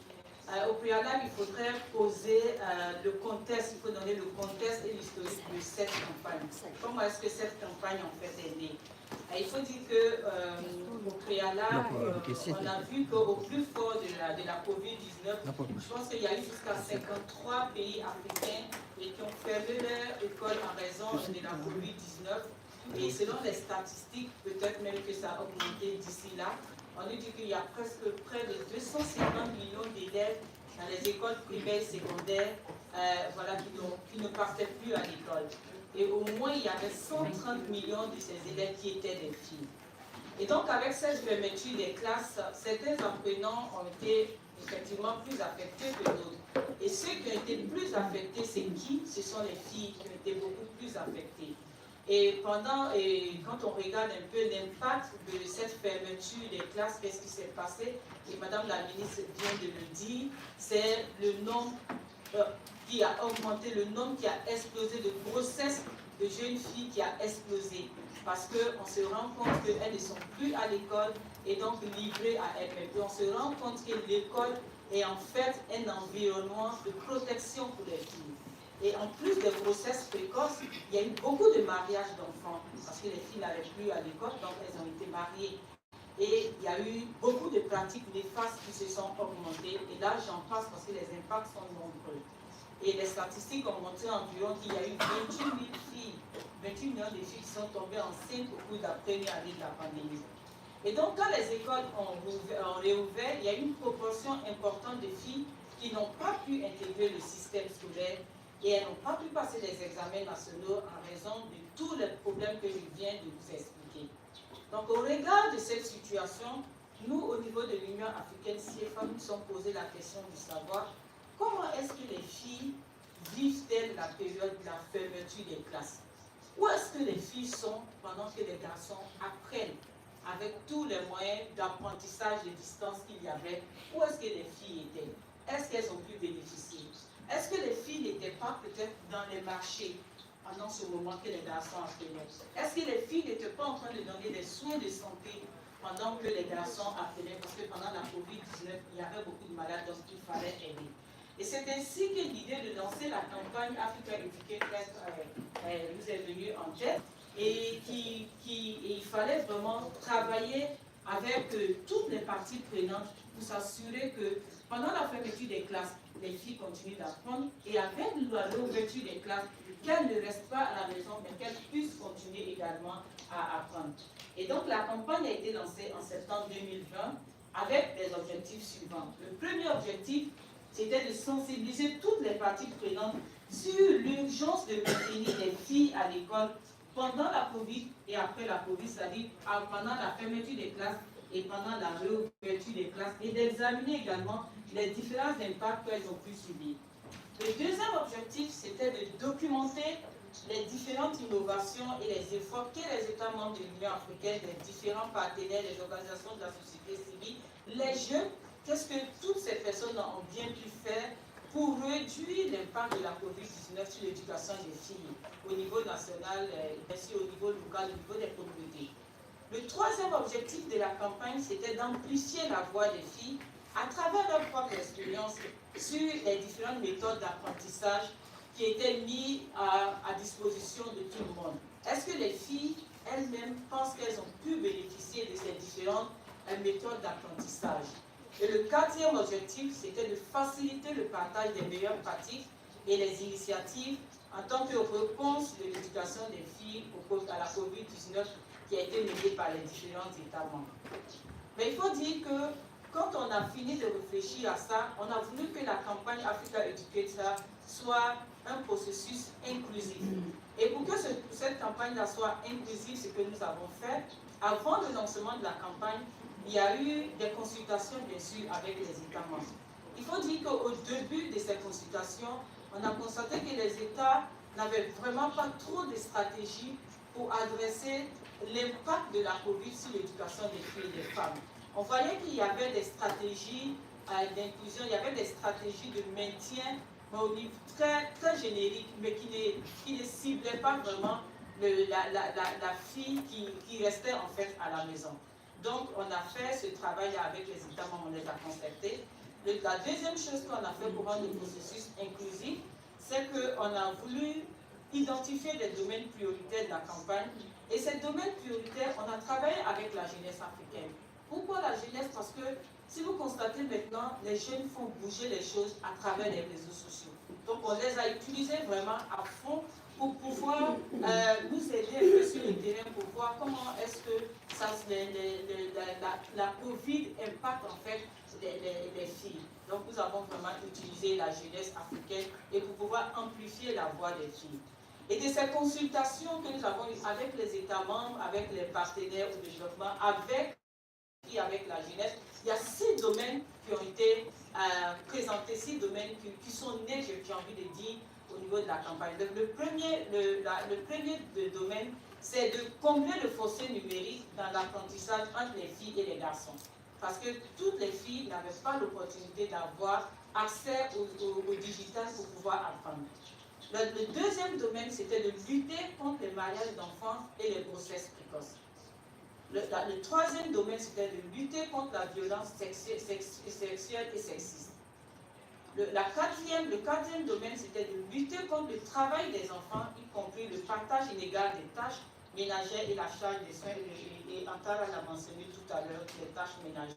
Au préalable, il faudrait poser le contexte, il faut donner le contexte et l'historique de cette campagne. Comment est-ce que cette campagne en fait est née? Il faut dire qu'au préalable, on a vu qu'au plus fort de la COVID-19, je pense qu'il y a eu jusqu'à 53 pays africains qui ont fermé leur école en raison de la COVID-19. Et selon les statistiques, peut-être même que ça a augmenté d'ici là. On nous dit qu'il y a presque près de 250 millions d'élèves dans les écoles primaires et secondaires voilà, qui ne partaient plus à l'école. Et au moins, il y avait 130 millions de ces élèves qui étaient des filles. Et donc, avec cette fermeture des classes, certains apprenants ont été effectivement plus affectés que d'autres. Et ceux qui ont été plus affectés, c'est qui? Ce sont les filles qui ont été beaucoup plus affectées. Et quand on regarde un peu l'impact de cette fermeture des classes, qu'est-ce qui s'est passé? Et Madame la ministre vient de le dire, c'est le nombre qui a augmenté, le nombre qui a explosé de grossesse de jeunes filles qui a explosé. Parce qu'on se rend compte qu'elles ne sont plus à l'école et donc livrées à elles-mêmes. Et on se rend compte que l'école est en fait un environnement de protection pour les filles. Et en plus des grossesses précoces, il y a eu beaucoup de mariages d'enfants, parce que les filles n'allaient plus à l'école, donc elles ont été mariées. Et il y a eu beaucoup de pratiques néfastes qui se sont augmentées. Et là, j'en passe parce que les impacts sont nombreux. Et les statistiques ont montré environ qu'il y a eu 28 000 filles, 28 millions de filles qui sont tombées enceintes au cours de la première année de la pandémie. Et donc, quand les écoles ont réouvert, il y a eu une proportion importante de filles qui n'ont pas pu intégrer le système scolaire et elles n'ont pas pu passer les examens nationaux en raison de tous les problèmes que je viens de vous expliquer. Donc, au regard de cette situation, nous, au niveau de l'Union africaine CIEFFA, nous nous sommes posé la question de savoir comment est-ce que les filles vivent-elles la période de la fermeture des classes? Où est-ce que les filles sont pendant que les garçons apprennent avec tous les moyens d'apprentissage de distance qu'il y avait? Où est-ce que les filles étaient? Est-ce qu'elles ont pu bénéficier? Est-ce que les filles n'étaient pas peut-être dans les marchés pendant ce moment que les garçons apprenaient? Est-ce que les filles n'étaient pas en train de donner des soins de santé pendant que les garçons apprenaient? Parce que pendant la COVID-19, il y avait beaucoup de malades, donc il fallait aider. Et c'est ainsi que l'idée de lancer la campagne Africa Educate nous est venue en tête et il fallait vraiment travailler avec toutes les parties prenantes pour s'assurer que pendant la fermeture des classes, les filles continuent d'apprendre et avec la réouverture des classes, qu'elles ne restent pas à la maison, mais qu'elles puissent continuer également à apprendre. Et donc la campagne a été lancée en septembre 2020 avec des objectifs suivants. Le premier objectif, c'était de sensibiliser toutes les parties prenantes sur l'urgence de maintenir les filles à l'école pendant la Covid et après la Covid, c'est-à-dire pendant la fermeture des classes et pendant la réouverture des classes, et d'examiner également les différents impacts qu'elles ont pu subir. Le deuxième objectif, c'était de documenter les différentes innovations et les efforts que les États membres de l'Union africaine, les différents partenaires, les organisations de la société civile, les jeunes, qu'est-ce que toutes ces personnes ont bien pu faire pour réduire l'impact de la COVID-19 sur l'éducation des filles au niveau national, bien sûr au niveau local, au niveau des communautés. Le troisième objectif de la campagne, c'était d'amplifier la voix des filles à travers leur propre expérience sur les différentes méthodes d'apprentissage qui étaient mises à disposition de tout le monde. Est-ce que les filles elles-mêmes pensent qu'elles ont pu bénéficier de ces différentes méthodes d'apprentissage? Et le quatrième objectif, c'était de faciliter le partage des meilleures pratiques et les initiatives en tant que réponse de l'éducation des filles à la COVID-19 qui a été menée par les différents États membres. Mais il faut dire que quand on a fini de réfléchir à ça, on a voulu que la campagne Africa Educate soit un processus inclusif. Et pour que cette campagne-là soit inclusive, ce que nous avons fait, avant le lancement de la campagne, il y a eu des consultations, bien sûr, avec les États membres. Il faut dire qu'au début de ces consultations, on a constaté que les États n'avaient vraiment pas trop de stratégies pour adresser l'impact de la COVID sur l'éducation des filles et des femmes. On voyait qu'il y avait des stratégies d'inclusion, il y avait des stratégies de maintien, mais au niveau très, très générique, mais qui ne ciblaient pas vraiment la fille qui restait en fait à la maison. Donc, on a fait ce travail avec les États membres, on les a concertés. La deuxième chose qu'on a fait pour rendre le processus inclusif, c'est qu'on a voulu identifier des domaines prioritaires de la campagne. Et ces domaines prioritaires, on a travaillé avec la jeunesse africaine. Pourquoi la jeunesse? Parce que si vous constatez maintenant, les jeunes font bouger les choses à travers les réseaux sociaux. Donc, on les a utilisés vraiment à fond pour pouvoir nous aider un peu sur le terrain pour voir comment est-ce que la COVID impacte en fait les filles. Donc nous avons vraiment utilisé la jeunesse africaine et pour pouvoir amplifier la voix des filles. Et de ces consultations que nous avons eues avec les États membres, avec les partenaires au développement, avec la jeunesse, il y a 6 domaines qui ont été présentés, 6 domaines qui sont nés, j'ai envie de dire, au au niveau de la campagne. Le premier domaine, c'est de combler le fossé numérique dans l'apprentissage entre les filles et les garçons. Parce que toutes les filles n'avaient pas l'opportunité d'avoir accès au digital pour pouvoir apprendre. Le deuxième domaine, c'était de lutter contre les mariages d'enfants et les grossesses précoces. Le troisième domaine, c'était de lutter contre la violence sexuelle et sexiste. Le quatrième domaine, c'était de lutter contre le travail des enfants, y compris le partage inégal des tâches ménagères et la charge des soins. Et Antara l'a mentionné tout à l'heure, les tâches ménagères.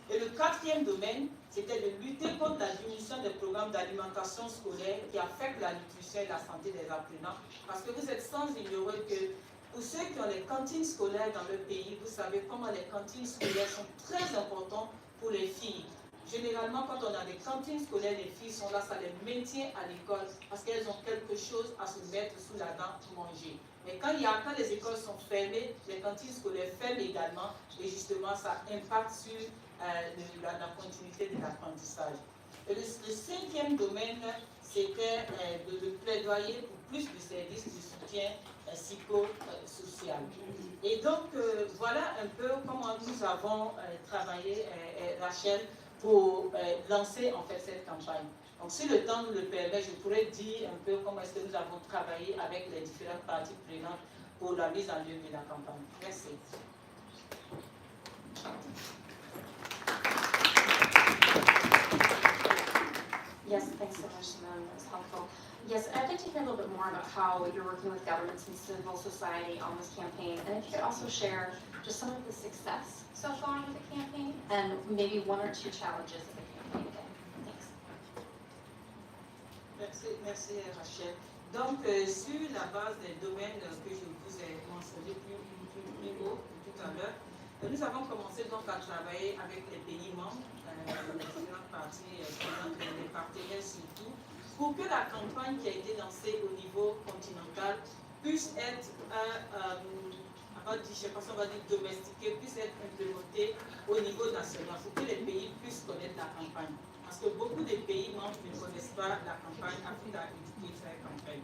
Et le quatrième domaine, c'était de lutter contre la diminution des programmes d'alimentation scolaire qui affectent la nutrition et la santé des apprenants. Parce que vous êtes sans ignorer que pour ceux qui ont les cantines scolaires dans le pays, vous savez comment les cantines scolaires sont très importantes pour les filles. Généralement, quand on a des cantines scolaires, les filles sont là, ça les maintient à l'école parce qu'elles ont quelque chose à se mettre sous la dent pour manger. Mais quand les écoles sont fermées, les cantines scolaires ferment également et justement, ça impacte sur la continuité de l'apprentissage. Et le cinquième domaine, c'était de plaidoyer pour plus de services de soutien psychosocial. Et donc, voilà un peu comment nous avons travaillé, Rachel, pour lancer en fait cette campagne. Donc, si le temps nous le permet, je pourrais dire un peu comment est-ce que nous avons travaillé avec les différentes parties prenantes pour la mise en œuvre de la campagne. Merci. Yes, thanks so much, Simone. That was helpful. Yes, I'd like to hear a little bit more about how you're working with governments and civil society on this campaign, and if you could also share just some of the success so far with the campaign, and maybe one or two challenges of the campaign again. Thanks. Merci Rachel. Donc, sur la base des domaines que je vous ai mentionnés plus haut tout à l'heure, nous avons commencé donc à travailler avec les pays membres, les différentes parties, les partenaires surtout, pour que la campagne qui a été lancée au niveau continental puisse être, je sais pas si on va dire domestiquée, puisse être implémentée au niveau national, pour que les pays puissent connaître la campagne. Parce que beaucoup de pays membres ne connaissent pas la campagne Africa Educator Campaign.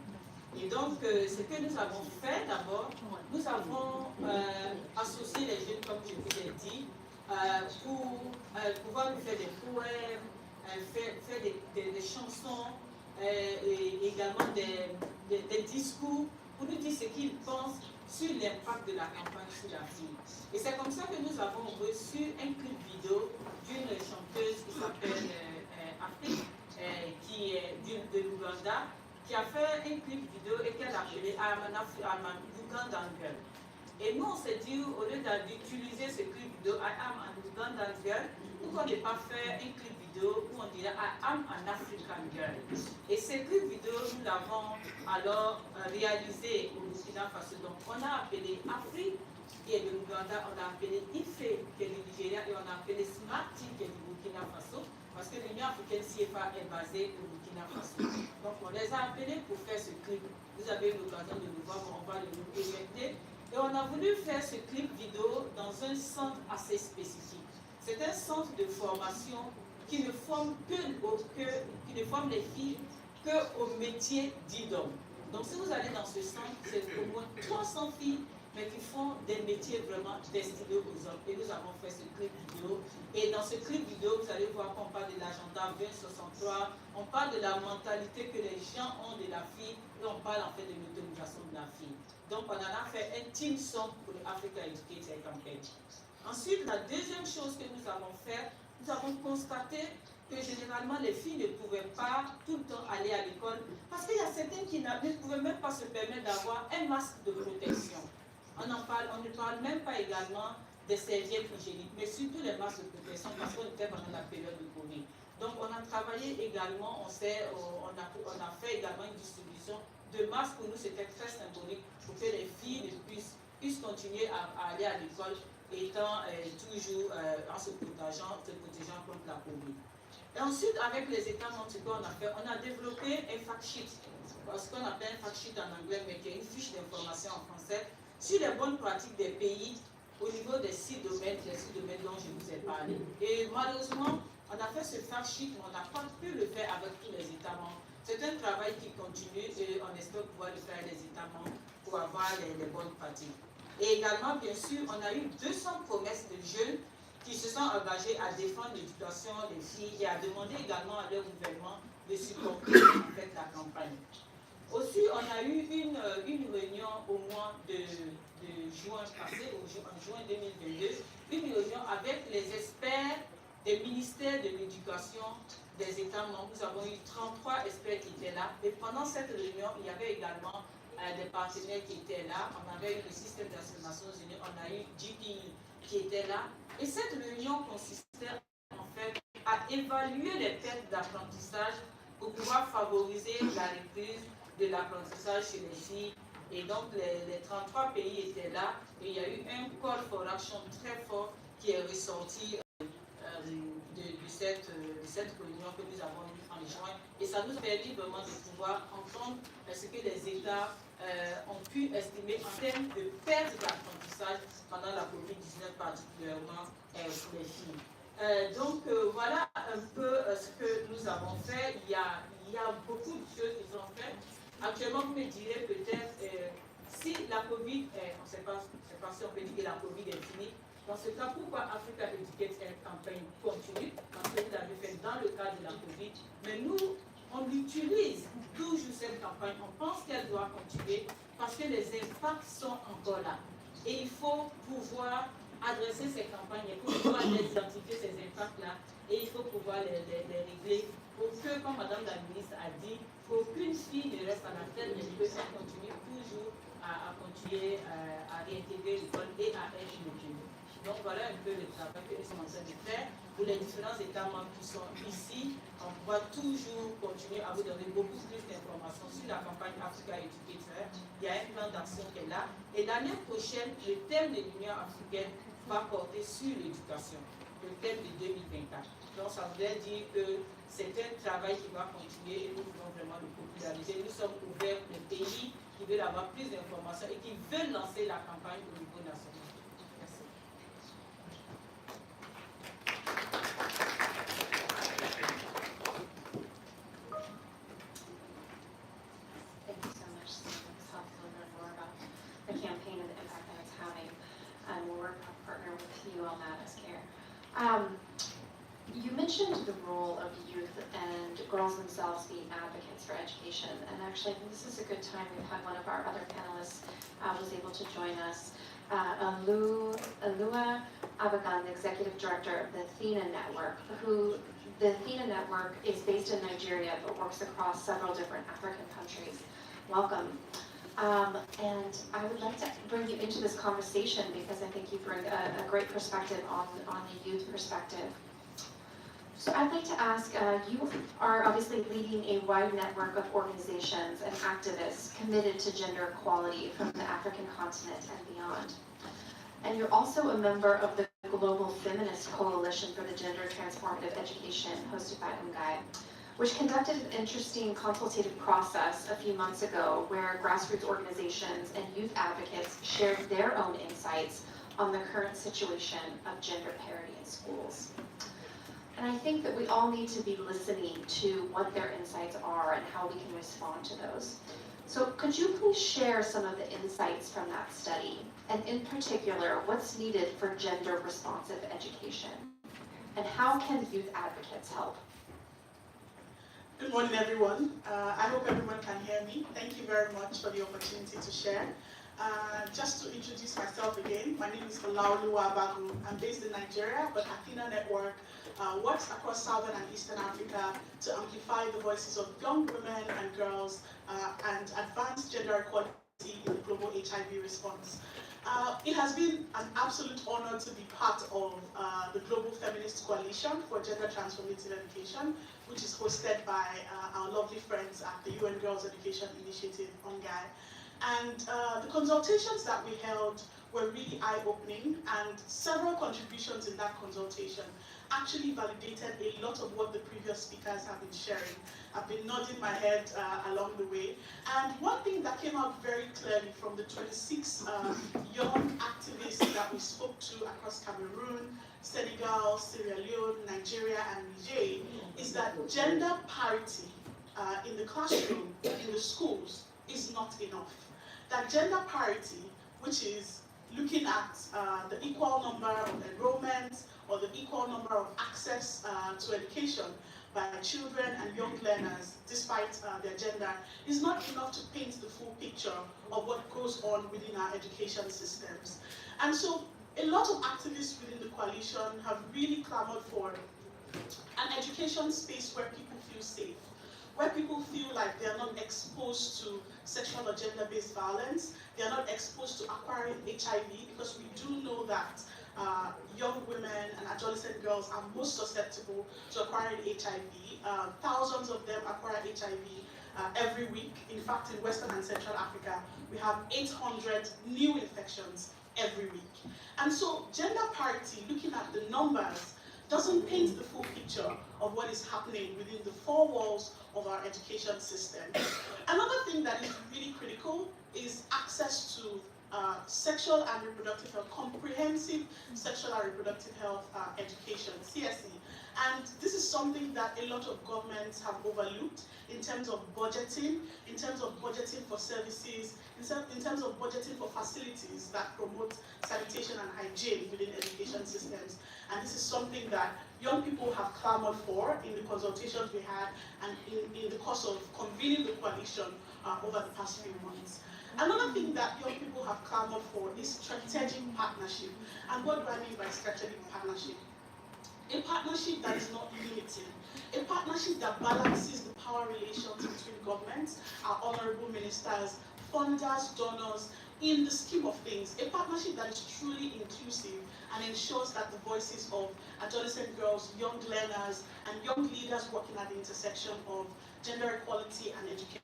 Et donc, ce que nous avons fait d'abord, nous avons associé les jeunes, comme je vous l'ai dit, pour pouvoir nous faire des poèmes, faire des chansons, et également des discours pour nous dire ce qu'ils pensent sur l'impact de la campagne sur la fille. Et c'est comme ça que nous avons reçu un clip vidéo d'une chanteuse qui s'appelle Afrique, qui est de l'Ouganda, qui a fait un clip vidéo et qu'elle a appelé I'm an Ugandan girl. Et nous, on s'est dit, au lieu d'utiliser ce clip vidéo I am an Ugandan girl, pourquoi ne pas faire un clip vidéo où on dirait I am an African girl. Et ce clip vidéo, nous l'avons alors réalisé au Burkina Faso. Donc, on a appelé Afrique, qui est de l'Ouganda, on a appelé IFE, qui est du Nigeria, et on a appelé Smarty, qui est du Burkina Faso, parce que l'Union Africaine CIEFFA est basée au Burkina Faso. Donc, on les a appelés pour faire ce clip. Vous avez eu l'occasion de le voir, on va le éjecter. Et on a voulu faire ce clip vidéo dans un centre assez spécifique. C'est un centre de formation qui ne forme les filles qu'au métier dit d'homme. Donc si vous allez dans ce centre, c'est au moins 300 filles, mais qui font des métiers vraiment destinés aux hommes. Et nous avons fait ce clip vidéo. Et dans ce clip vidéo, vous allez voir qu'on parle de l'agenda 2063, on parle de la mentalité que les gens ont de la fille, et on parle en fait de l'autonomisation de la fille. Donc on en a fait un team song pour le Africa Educator Campaign. Ensuite, la deuxième chose que nous avons fait, nous avons constaté que généralement les filles ne pouvaient pas tout le temps aller à l'école parce qu'il y a certaines qui ne pouvaient même pas se permettre d'avoir un masque de protection. On ne parle même pas également des serviettes hygiéniques, mais surtout les masques de protection parce qu'on était pendant la période de Covid. Donc on a travaillé également, on a fait également une distribution de masques. Pour nous c'était très symbolique pour que les filles puissent continuer à aller à l'école étant toujours en se protégeant contre la Covid. Et ensuite, avec les États membres, ce qu'on a fait, on a développé un fact sheet, ce qu'on appelle un fact sheet en anglais, mais qui est une fiche d'information en français, sur les bonnes pratiques des pays au niveau des 6 domaines, dont je vous ai parlé. Et malheureusement, on a fait ce fact sheet, mais on n'a pas pu le faire avec tous les États membres. C'est un travail qui continue et on espère pouvoir le faire les États membres pour avoir les bonnes pratiques. Et également, bien sûr, on a eu 200 promesses de jeunes qui se sont engagés à défendre l'éducation des filles et à demander également à leur gouvernement de supporter en fait la campagne. Aussi, on a eu une réunion au mois de juin passé, en juin 2022, une réunion avec les experts des ministères de l'éducation des États membres. Nous avons eu 33 experts qui étaient là. Et pendant cette réunion, il y avait également des partenaires qui étaient là. On avait eu le système des Nations Unies, on a eu GPI qui était là. Et cette réunion consistait en fait à évaluer les pertes d'apprentissage pour pouvoir favoriser la reprise de l'apprentissage chez les filles. Et donc les 33 pays étaient là et il y a eu un call for action très fort qui est ressorti de cette réunion que nous avons eue en juin. Et ça nous permet vraiment de pouvoir entendre ce que les États ont pu estimer en termes de perte d'apprentissage pendant la COVID-19, particulièrement pour les filles. Donc voilà un peu ce que nous avons fait. Il y a beaucoup de choses qui sont faites. Actuellement, vous me direz peut-être si la COVID, on ne sait pas si on peut dire que la COVID est finie. Dans ce cas, pourquoi Africa Educate Air Campaign continue? Parce que vous l'avez fait dans le cadre de la COVID. Mais nous, on utilise toujours cette campagne. On pense qu'elle doit continuer parce que les impacts sont encore là. Et il faut pouvoir adresser ces campagnes, il faut pouvoir identifier ces impacts-là et il faut pouvoir les régler pour que, comme Madame la ministre a dit, qu'aucune fille ne reste à la tête des lieux, elle continue toujours à continuer à réintégrer l'école et à être motivée. Donc voilà un peu le travail que nous sommes en train de faire. Pour les différents États membres qui sont ici, on va toujours continuer à vous donner beaucoup plus d'informations sur la campagne Africa Educator. Il y a un plan d'action qui est là. Et l'année prochaine, le thème de l'Union africaine va porter sur l'éducation, le thème de 2024. Donc ça voudrait dire que c'est un travail qui va continuer et nous voulons vraiment le populariser. Nous sommes ouverts pour les pays qui veulent avoir plus d'informations et qui veulent lancer la campagne au niveau national. Merci. Thank you so much. It's helpful to learn more about the campaign and the impact that it's having. And we'll work to partner with you on that as CARE. You mentioned the role of youth and girls themselves being advocates for education. And actually, I think this is a good time. We've had one of our other panelists was able to join us. Alua Abagan, the executive director of the Athena Network, the Athena Network is based in Nigeria but works across several different African countries. Welcome. And I would like to bring you into this conversation because I think you bring a great perspective on the youth perspective. So I'd like to ask, you are obviously leading a wide network of organizations and activists committed to gender equality from the African continent and beyond. And you're also a member of the Global Feminist Coalition for the Gender Transformative Education, hosted by UNGEI, which conducted an interesting consultative process a few months ago where grassroots organizations and youth advocates shared their own insights on the current situation of gender parity in schools. And I think that we all need to be listening to what their insights are and how we can respond to those. So could you please share some of the insights from that study? And in particular, what's needed for gender responsive education? And how can youth advocates help? Good morning, everyone. I hope everyone can hear me. Thank you very much for the opportunity to share. Just to introduce myself again, my name is Olaoluwa Abagu. I'm based in Nigeria, but Athena Network works across Southern and Eastern Africa to amplify the voices of young women and girls and advance gender equality in the global HIV response. It has been an absolute honor to be part of the Global Feminist Coalition for Gender Transformative Education, which is hosted by our lovely friends at the UN Girls Education Initiative, UNGEI. And the consultations that we held were really eye-opening, and several contributions in that consultation actually validated a lot of what the previous speakers have been sharing. I've been nodding my head along the way. And one thing that came out very clearly from the 26 young activists that we spoke to across Cameroon, Senegal, Sierra Leone, Nigeria, and Niger is that gender parity in the classroom, in the schools, is not enough. That gender parity, which is looking at the equal number of enrollments or the equal number of access to education by children and young learners, despite their gender, is not enough to paint the full picture of what goes on within our education systems. And so a lot of activists within the coalition have really clamored for an education space where people feel safe, where people feel like they are not exposed to sexual or gender-based violence, they are not exposed to acquiring HIV, because we do know that young women and adolescent girls are most susceptible to acquiring HIV. Thousands of them acquire HIV every week. In fact, in Western and Central Africa, we have 800 new infections every week. And so gender parity, looking at the numbers, doesn't paint the full picture of what is happening within the four walls of our education system. Another thing that is really critical is access to sexual and reproductive health, comprehensive sexual and reproductive health education, CSE. And this is something that a lot of governments have overlooked in terms of budgeting, for services, in terms of budgeting for facilities that promote sanitation and hygiene within education systems. And this is something that young people have clamored for in the consultations we had and in the course of convening the coalition over the past few months. Another thing that young people have clamored for is strategic partnership. And what do I mean by strategic partnership? A partnership that is not limiting, a partnership that balances the power relations between governments, our honorable ministers, funders, donors, in the scheme of things, a partnership that is truly inclusive and ensures that the voices of adolescent girls, young learners, and young leaders working at the intersection of gender equality and education,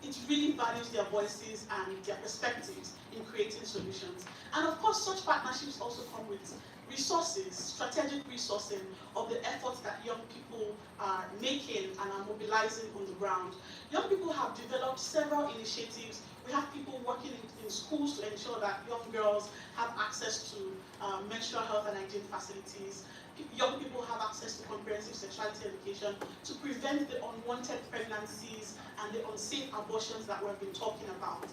it really values their voices and their perspectives in creating solutions. And of course, such partnerships also come with resources, strategic resourcing of the efforts that young people are making and are mobilizing on the ground. Young people have developed several initiatives. We have people working in schools to ensure that young girls have access to menstrual health and hygiene facilities. Young people have access to comprehensive sexuality education to prevent the unwanted pregnancies and the unsafe abortions that we've been talking about.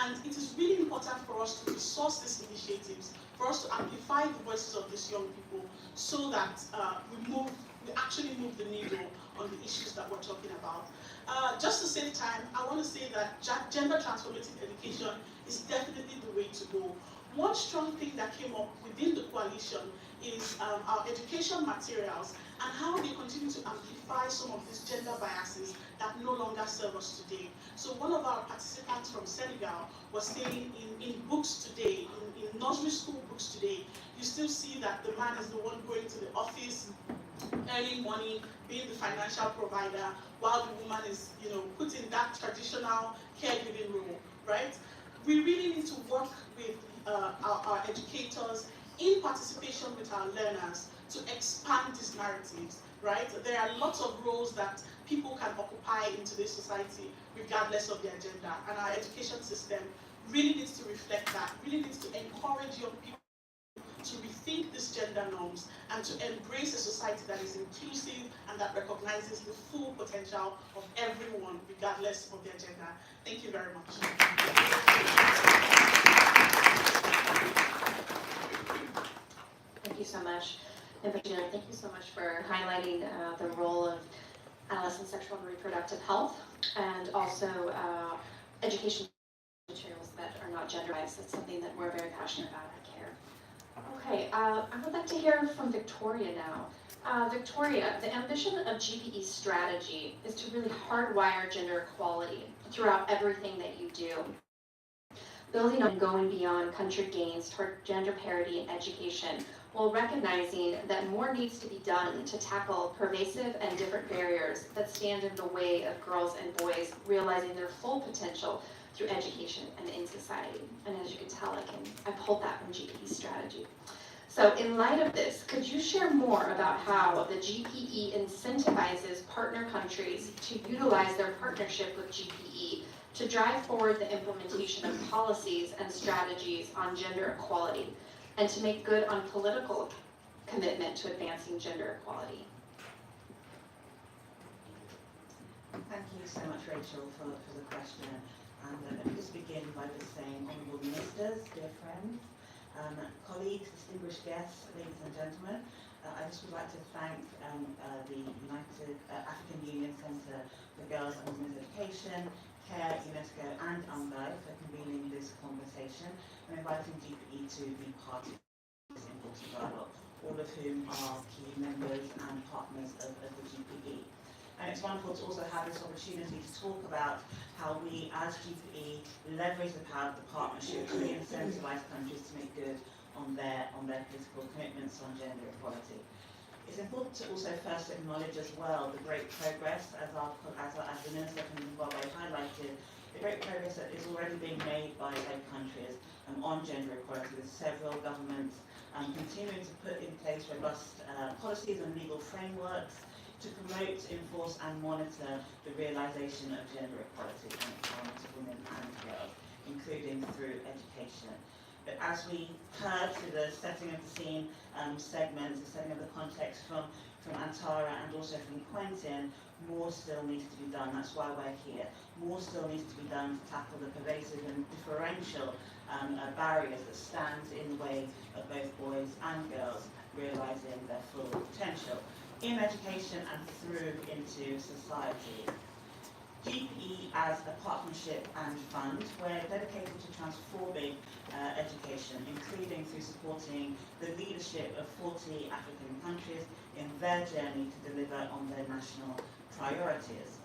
And it is really important for us to resource these initiatives, for us to amplify the voices of these young people so that we actually move the needle on the issues that we're talking about. Just to save time, I want to say that gender transformative education is definitely the way to go. One strong thing that came up within the coalition is our education materials and how they continue to amplify some of these gender biases that no longer serve us today. So one of our participants from Senegal was saying in books today, in nursery school books today, you still see that the man is the one going to the office, earning money, being the financial provider, while the woman is, put in that traditional caregiving role, right? We really need to work with our educators in participation with our learners to expand these narratives, right? There are lots of roles that people can occupy in today's society regardless of their gender, and our education system really needs to reflect that, really needs to encourage young people to rethink these gender norms and to embrace a society that is inclusive and that recognizes the full potential of everyone regardless of their gender. Thank you very much. Thank you so much. And Virginia, thank you so much for highlighting the role of adolescent sexual and reproductive health and also education materials that are not genderized. That's something that we're very passionate about at CARE. Okay, I would like to hear from Victoria now. Victoria, the ambition of GPE's strategy is to really hardwire gender equality throughout everything that you do. Building on and going beyond country gains toward gender parity in education, while recognizing that more needs to be done to tackle pervasive and different barriers that stand in the way of girls and boys realizing their full potential through education and in society. And as you can tell, I pulled that from GPE's strategy. So in light of this, could you share more about how the GPE incentivizes partner countries to utilize their partnership with GPE to drive forward the implementation of policies and strategies on gender equality, and to make good on political commitment to advancing gender equality? you so much, Rachel, for the question. And let me just begin by just saying, honourable ministers, dear friends, colleagues, distinguished guests, ladies and gentlemen, I just would like to thank the African Union Centre for Girls and Women's Education, CARE, UNESCO and UNGEI for convening this conversation and inviting GPE to be part of this important dialogue, all of whom are key members and partners of the GPE. And it's wonderful to also have this opportunity to talk about how we as GPE leverage the power of the partnership to really incentivise countries to make good on their political commitments on gender equality. It's important to also first acknowledge as well the great progress, as the Minister from Zimbabwe highlighted, the great progress that is already being made by countries on gender equality, with several governments continuing to put in place robust policies and legal frameworks to promote, enforce and monitor the realisation of gender equality and empowerment of women and girls, including through education. But as we heard through the setting of the scene segments, the setting of the context from Antara and also from Quentin, more still needs to be done. That's why we're here. More still needs to be done to tackle the pervasive and differential barriers that stand in the way of both boys and girls realising their full potential in education and through into society. GPE as a partnership and fund, we're dedicated to transforming education, including through supporting the leadership of 40 African countries in their journey to deliver on their national priorities.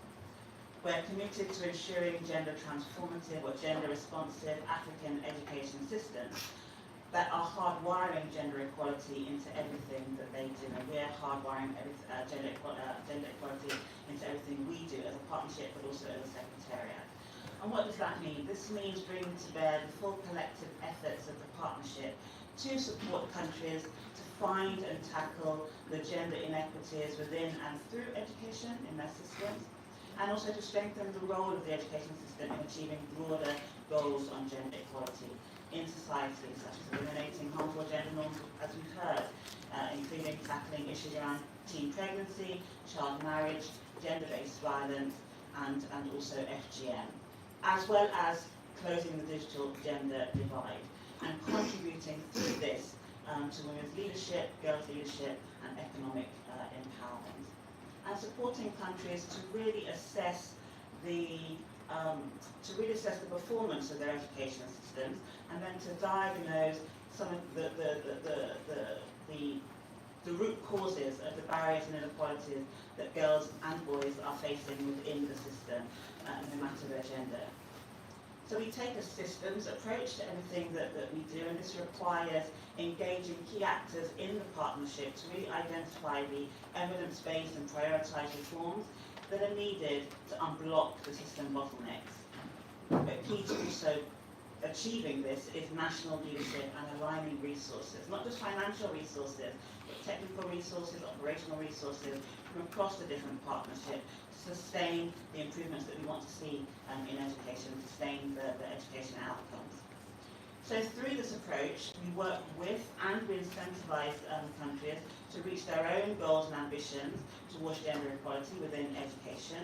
We're committed to ensuring gender transformative or gender responsive African education systems that are hardwiring gender equality into everything that they do. And we're hardwiring gender equality into everything we do as a partnership, but also as a secretariat. And what does that mean? This means bringing to bear the full collective efforts of the partnership to support countries to find and tackle the gender inequities within and through education in their systems, and also to strengthen the role of the education system in achieving broader goals on gender equality in society, such as eliminating harmful gender norms, as we've heard, including tackling issues around teen pregnancy, child marriage, gender-based violence, and also FGM, as well as closing the digital gender divide, and contributing through this to women's leadership, girls' leadership, and economic empowerment, and supporting countries to really assess the performance of their education systems, and then to diagnose some of the root causes of the barriers and inequalities that girls and boys are facing within the system, no matter their gender. So we take a systems approach to everything that we do, and this requires engaging key actors in the partnership to really identify the evidence-based and prioritised reforms that are needed to unblock the system bottlenecks. But key to also achieving this is national leadership and aligning resources, not just financial resources, but technical resources, operational resources from across the different partnerships to sustain the improvements that we want to see in education, sustain the education outcomes. So through this approach, we work with and we incentivise countries to reach their own goals and ambitions towards gender equality within education.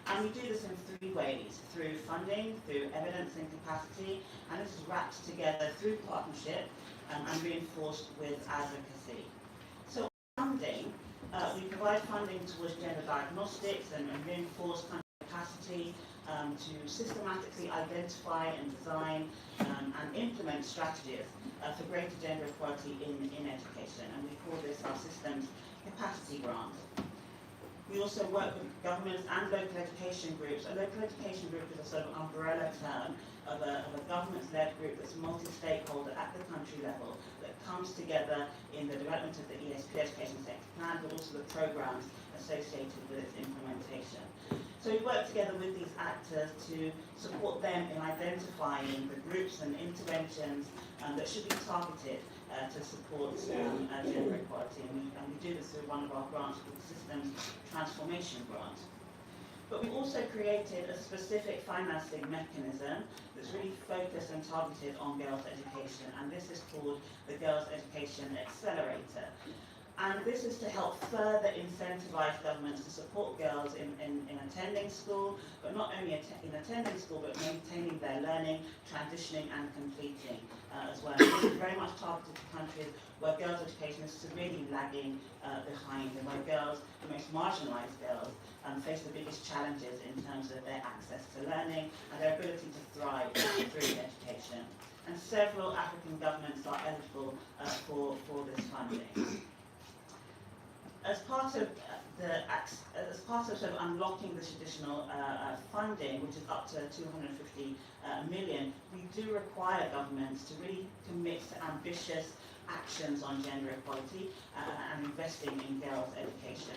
And we do this in three ways: through funding, through evidence and capacity, and this is wrapped together through partnership and reinforced with advocacy. So funding, we provide funding towards gender diagnostics and reinforce country capacity to systematically identify and design and implement strategies for greater gender equality in education, and we call this our systems capacity grant. We also work with governments and local education groups. A local education group is a sort of umbrella term of a government-led group that's multi-stakeholder at the country level that comes together in the development of the ESP education sector plan, but also the programs associated with its implementation. So we work together with these actors to support them in identifying the groups and interventions that should be targeted to support gender equality, and we do this through one of our grants called the Systems Transformation Grant. But we've also created a specific financing mechanism that's really focused and targeted on girls' education, and this is called the Girls' Education Accelerator. And this is to help further incentivize governments to support girls in attending school, but not only in attending school, but maintaining their learning, transitioning and completing as well. And this is very much targeted to countries where girls' education is severely lagging behind, and where girls, the most marginalized girls, face the biggest challenges in terms of their access to learning and their ability to thrive through education. And several African governments are eligible for this funding. As part of sort of unlocking this additional funding, which is up to 250 million, we do require governments to really commit to ambitious actions on gender equality and investing in girls' education.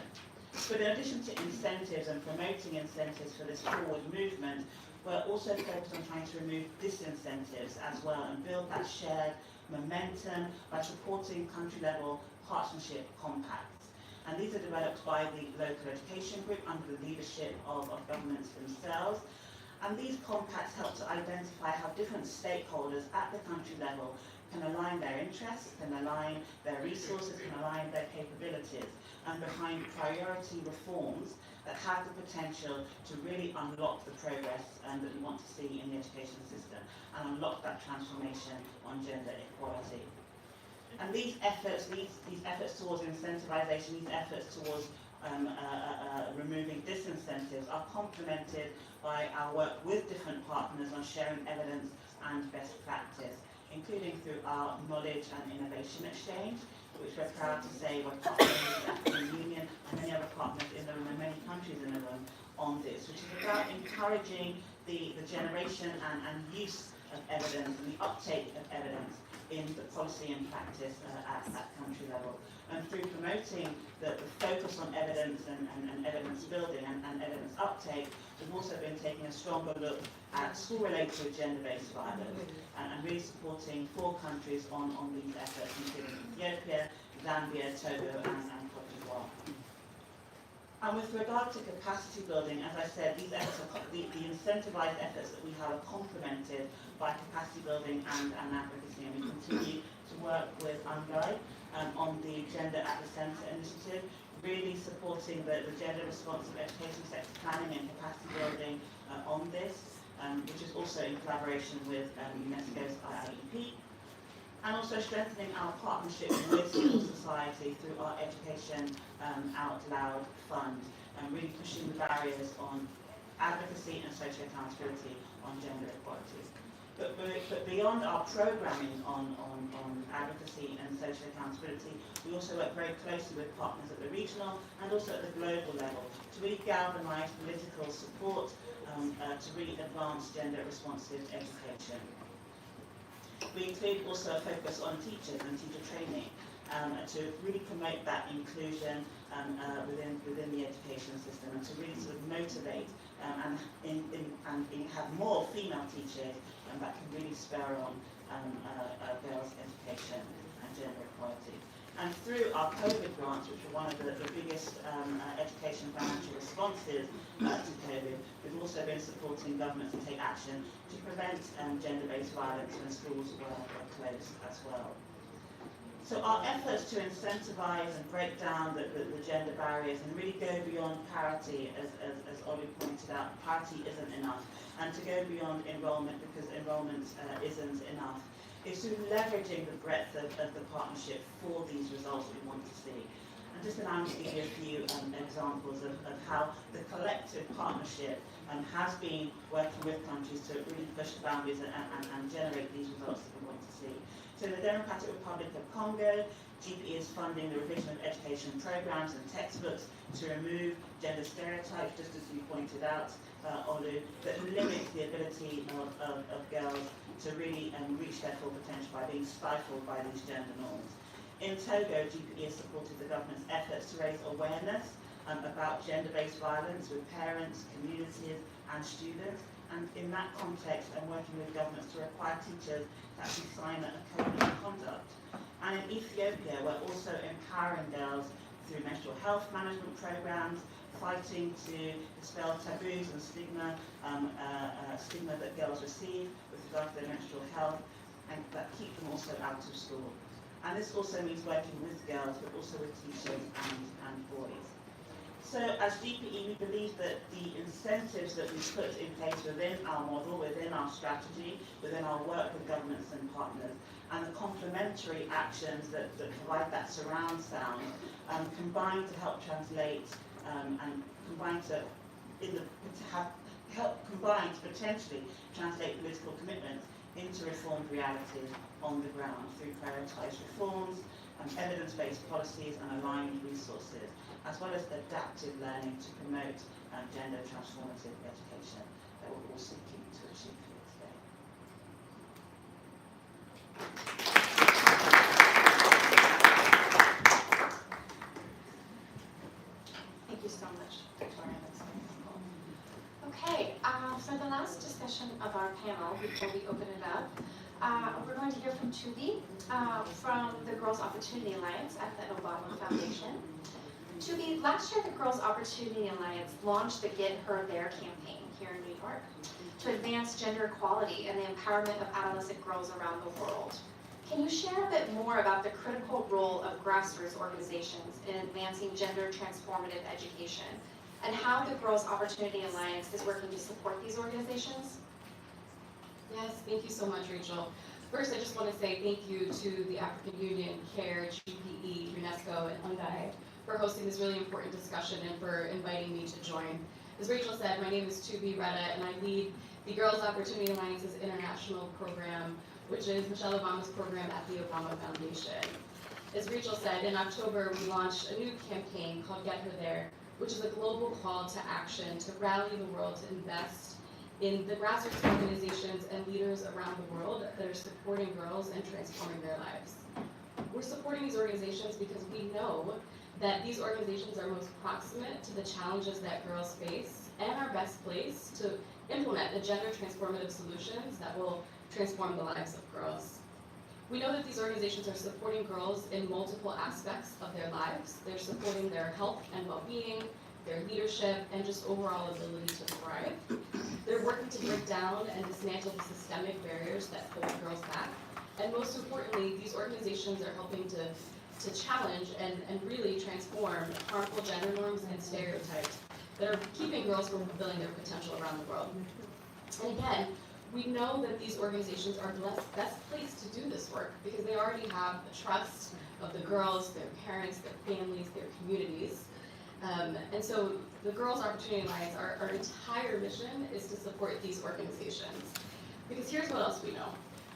But in addition to incentives and promoting incentives for this forward movement, we're also focused on trying to remove disincentives as well and build that shared momentum by supporting country-level partnership compacts. And these are developed by the local education group under the leadership of governments themselves. And these compacts help to identify how different stakeholders at the country level can align their interests, can align their resources, can align their capabilities, and behind priority reforms that have the potential to really unlock the progress that we want to see in the education system and unlock that transformation on gender equality. And these efforts towards incentivization, these efforts towards removing disincentives are complemented by our work with different partners on sharing evidence and best practice, including through our knowledge and innovation exchange, which we're proud to say we're partnering with the African Union and many other partners in the room and many countries in the room on this, which is about encouraging the generation and use of evidence and the uptake of evidence in the policy and practice at country level. And through promoting the focus on evidence and evidence building and evidence uptake, we've also been taking a stronger look at school-related gender-based violence and really supporting 4 countries on these efforts, including Ethiopia, Zambia, Togo and Cote d'Ivoire. And with regard to capacity building, as I said, these efforts are, the incentivized efforts that we have are complemented by capacity building and advocacy, and we continue to work with UNGEI on the Gender at the Centre initiative, really supporting the gender responsive education sector planning and capacity building on this, which is also in collaboration with UNESCO's IIEP. And also strengthening our partnership with civil society through our Education Out Loud Fund, and really pushing the barriers on advocacy and social accountability on gender equality. But beyond our programming on advocacy and social accountability, we also work very closely with partners at the regional and also at the global level to really galvanise political support to really advance gender responsive education. We include also a focus on teachers and teacher training to really promote that inclusion within the education system and to really sort of motivate and have more female teachers that can really spur on girls' education and gender equality. And through our COVID grants, which were one of the biggest education financial responses to COVID, we've also been supporting governments to take action to prevent gender-based violence when schools were closed as well. So our efforts to incentivize and break down the gender barriers and really go beyond parity, as Olu pointed out, parity isn't enough, and to go beyond enrollment because enrollment isn't enough, is through leveraging the breadth of the partnership for these results we want to see. And just allow me to give you a few examples of how the collective partnership has been working with countries to really push the boundaries and generate these results that we want to see. So in the Democratic Republic of Congo, GPE is funding the revision of education programs and textbooks to remove gender stereotypes, just as you pointed out, Olu, that limits the ability of girls to really reach their full potential by being stifled by these gender norms. In Togo, GPE has supported the government's efforts to raise awareness about gender-based violence with parents, communities and students. And in that context, I'm working with governments to require teachers to actually sign a code of conduct. And in Ethiopia, we're also empowering girls through menstrual health management programs, fighting to dispel taboos and stigma that girls receive with regard to their menstrual health, and that keep them also out of school. And this also means working with girls, but also with teachers and boys. So as GPE, we believe that the incentives that we put in place within our model, within our strategy, within our work with governments and partners, and the complementary actions that provide that surround sound, combine to help translate and combine to combine to potentially translate political commitments into reformed reality on the ground through prioritised reforms, evidence-based policies and aligned resources, as well as adaptive learning to promote gender transformative education that we're all seeking to achieve here today. Thank you so much, Victoria. That's wonderful. Okay, for the last discussion of our panel, before we open it up, we're going to hear from Tubi from the Girls' Opportunity Alliance at the Obama Foundation. Tubi, last year the Girls' Opportunity Alliance launched the Get Her There campaign here in New York to advance gender equality and the empowerment of adolescent girls around the world. Can you share a bit more about the critical role of grassroots organizations in advancing gender transformative education and how the Girls' Opportunity Alliance is working to support these organizations? Yes, thank you so much, Rachel. First, I just want to say thank you to the African Union, CARE, GPE, UNESCO, and UNGEI for hosting this really important discussion and for inviting me to join. As Rachel said, my name is Tubi Retta, and I lead the Girls' Opportunity Alliance's international program, which is Michelle Obama's program at the Obama Foundation. As Rachel said, in October, we launched a new campaign called Get Her There, which is a global call to action to rally the world to invest in the grassroots organizations and leaders around the world that are supporting girls and transforming their lives. We're supporting these organizations because we know that these organizations are most proximate to the challenges that girls face and are best placed to implement the gender transformative solutions that will transform the lives of girls. We know that these organizations are supporting girls in multiple aspects of their lives. They're supporting their health and well-being, their leadership, and just overall ability to thrive. They're working to break down and dismantle the systemic barriers that hold girls back. And most importantly, these organizations are helping to challenge and really transform harmful gender norms and stereotypes that are keeping girls from fulfilling their potential around the world. And again, we know that these organizations are best placed to do this work because they already have the trust of the girls, their parents, their families, their communities. And so the Girls' Opportunity Alliance, our entire mission is to support these organizations. Because here's what else we know.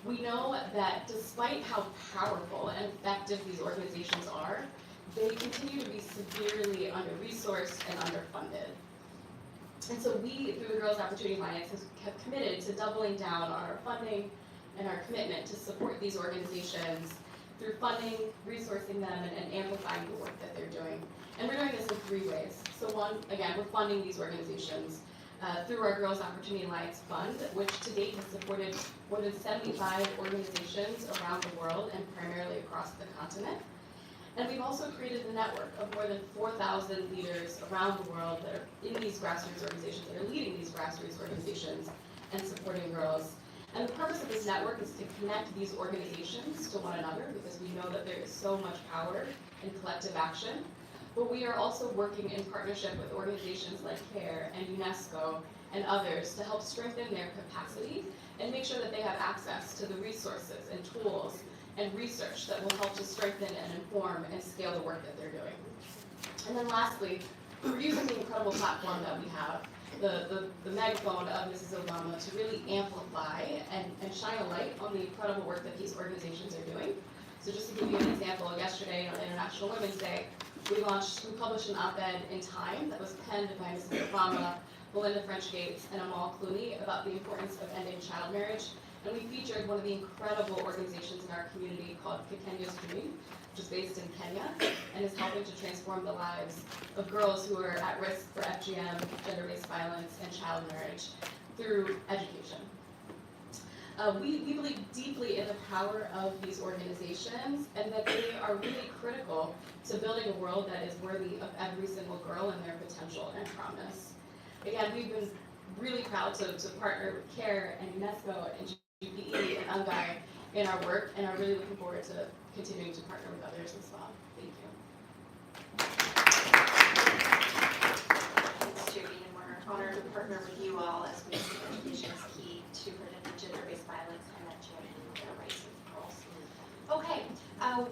We know that despite how powerful and effective these organizations are, they continue to be severely under-resourced and underfunded. And so we, through the Girls' Opportunity Alliance, have committed to doubling down on our funding and our commitment to support these organizations through funding, resourcing them, and amplifying the work that they're doing. And we're doing this in 3 ways. So one, again, we're funding these organizations through our Girls' Opportunity Alliance Fund, which to date has supported more than 75 organizations around the world and primarily across the continent. And we've also created a network of more than 4,000 leaders around the world that are in these grassroots organizations, that are leading these grassroots organizations and supporting girls. And the purpose of this network is to connect these organizations to one another because we know that there is so much power in collective action. But we are also working in partnership with organizations like CARE and UNESCO and others to help strengthen their capacity and make sure that they have access to the resources and tools and research that will help to strengthen and inform and scale the work that they're doing. And then lastly, we're using the incredible platform that we have, the megaphone of Mrs. Obama, to really amplify and shine a light on the incredible work that these organizations are doing. So just to give you an example, yesterday on International Women's Day, we published an op-ed in Time that was penned by Mrs. Obama, Melinda French Gates, and Amal Clooney about the importance of ending child marriage. And we featured one of the incredible organizations in our community called Kenya's Dream, which is based in Kenya and is helping to transform the lives of girls who are at risk for FGM, gender-based violence, and child marriage through education. We believe deeply in the power of these organizations and that they are really critical to building a world that is worthy of every single girl and their potential and promise. Again, we've been really proud to partner with CARE and UNESCO and GPE and UNGEI in our work, and I'm really looking forward to continuing to partner with others as well. Thank you. Thanks, Judy, and we're honored to partner with you all as we see education is key to prevent gender-based violence and that champion the rights of girls. Okay,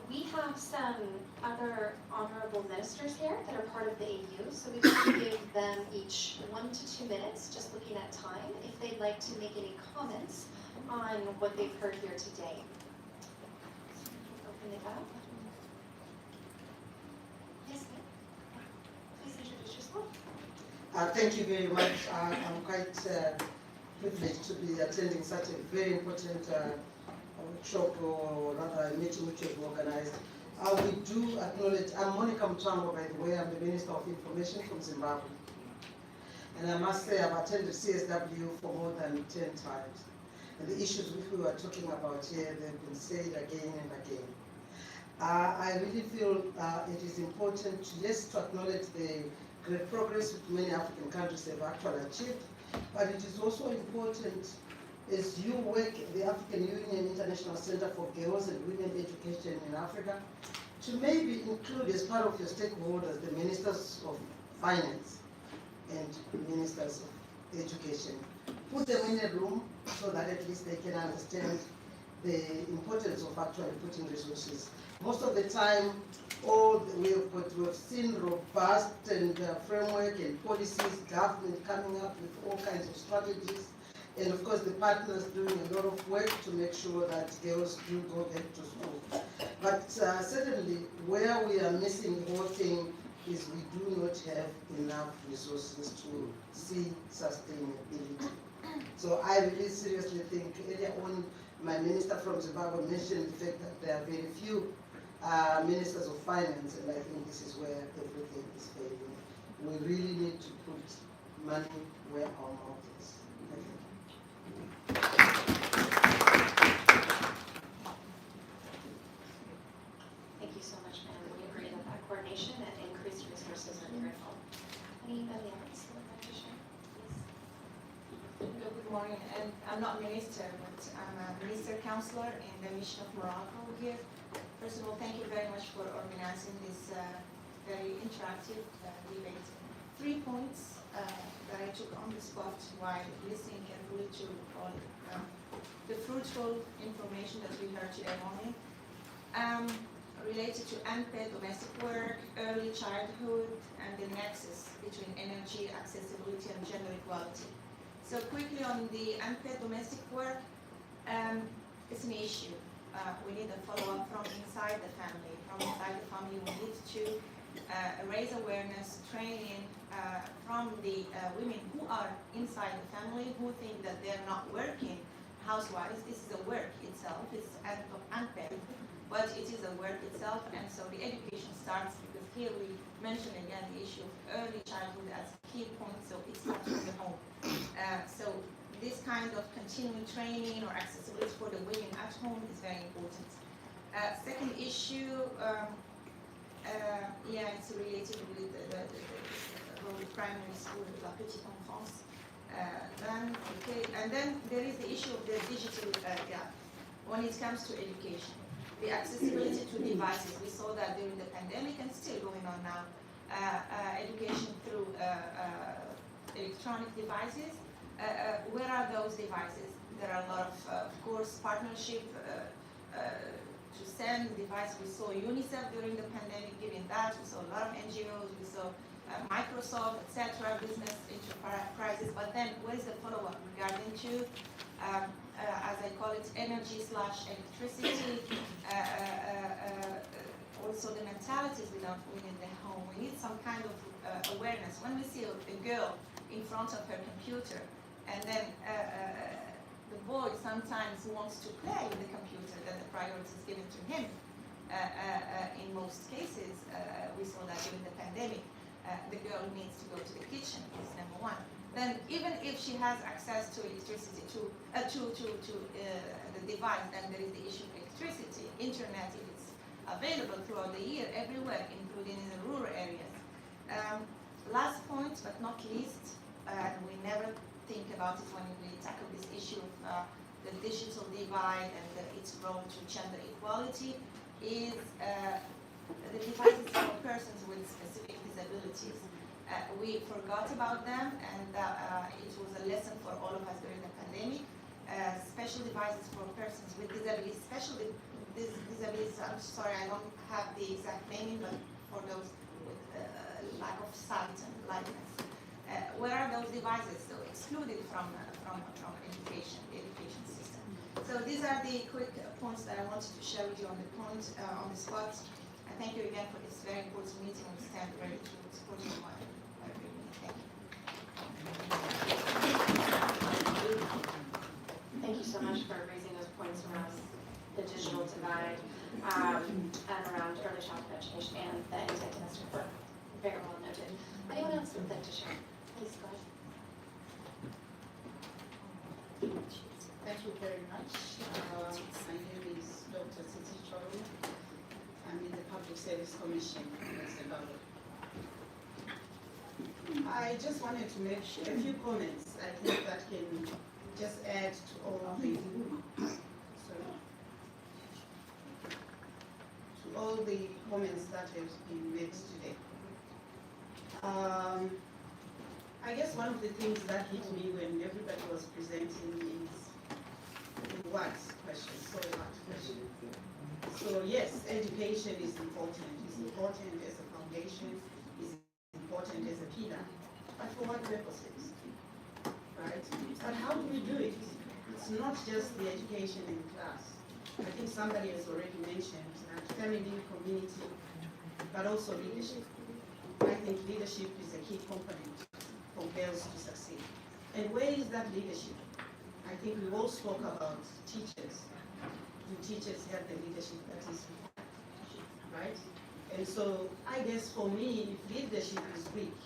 we have some other honorable ministers here that are part of the AU, so we want to give them each 1 to 2 minutes, just looking at time, if they'd like to make any comments on what they've heard here today. Open it up. Yes, ma'am. Please introduce yourself. Thank you very much. I'm quite privileged to be attending such a very important workshop or rather meeting which you've organized. We do acknowledge, I'm Monica Mtambo, by the way, I'm the Minister of Information from Zimbabwe. And I must say I've attended CSW for more than 10 times. And the issues which we were talking about here, they've been said again and again. I really feel it is important to acknowledge the great progress which many African countries have actually achieved, but it is also important as you work at the African Union International Center for Girls and Women Education in Africa, to maybe include as part of your stakeholders the Ministers of Finance and Ministers of Education. Put them in a room so that at least they can understand the importance of actually putting resources. Most of the time, we've seen robust and framework and policies, government coming up with all kinds of strategies, and of course the partners doing a lot of work to make sure that girls do go back to school. But certainly where we are missing the whole thing is we do not have enough resources to see sustainability. So I really seriously think earlier on my minister from Zimbabwe mentioned the fact that there are very few ministers of finance, and I think this is where everything is failing. We really need to put money where our mouth is. Thank you so much, ma'am. We agree that coordination and increased resources are critical. Anybody else who would like to share, please? Good morning, and I'm not minister, but I'm a minister counselor in the mission of Morocco here. First of all, thank you very much for organizing this very interactive debate. 3 points that I took on the spot while listening carefully to all the fruitful information that we heard today morning, related to unpaid domestic work, early childhood, and the nexus between energy, accessibility, and gender equality. So quickly on the unpaid domestic work, it's an issue. We need a follow-up from inside the family. From inside the family, we need to raise awareness, training from the women who are inside the family, who think that they're not working, housewives. This is a work itself. It's unpaid, but it is a work itself, and so the education starts, because here we mention again the issue of early childhood as a key point, so it starts from the home. So this kind of continuing training or accessibility for the women at home is very important. Second issue, it's related with the primary school, la petite enfance. And then there is the issue of the digital gap when it comes to education. The accessibility to devices, we saw that during the pandemic and still going on now. Education through electronic devices. Where are those devices? There are a lot of course, partnership to send devices. We saw UNICEF during the pandemic giving that. We saw a lot of NGOs. We saw Microsoft, etc., business enterprises. But then, where is the follow-up regarding to, as I call it, energy/electricity? Also, the mentalities without women in the home. We need some kind of awareness. When we see a girl in front of her computer, and then the boy sometimes wants to play with the computer, then the priority is given to him. In most cases, we saw that during the pandemic, the girl needs to go to the kitchen, is number one. Then even if she has access to electricity, to the device, then there is the issue of electricity, internet, if it's available throughout the year, everywhere, including in the rural areas. Last point, but not least, we never think about it when we tackle this issue of the digital divide and its role to gender equality is the devices for persons with specific disabilities. We forgot about them, and it was a lesson for all of us during the pandemic. Special devices for persons with disabilities, disabilities, I'm sorry, I don't have the exact naming, but for those with lack of sight and lightness. Where are those devices? So excluded from education system. So these are the quick points that I wanted to share with you on the spot. And thank you again for this very important meeting. We stand ready to support you on my agreement. Thank you. Thank you so much for raising those points around the digital divide and around early childhood education and the anti-domestic work. Very well noted. Anyone else would like to share? Please go ahead. Thank you very much. My name is Dr. Titi Choro. I'm in the Public Service Commission in Zimbabwe. I just wanted to make a few comments. I think that can just add to all the comments that have been made today. I guess one of the things that hit me when everybody was presenting is the what question, so what question. So yes, education is important. It's important as a foundation, it's important as a pillar. But for what purposes? Right? But how do we do it? It's not just the education in class. I think somebody has already mentioned that family, community, but also leadership. I think leadership is a key component for girls to succeed. And where is that leadership? I think we all spoke about teachers. Do teachers have the leadership that is required? Right? And so I guess for me, if leadership is weak,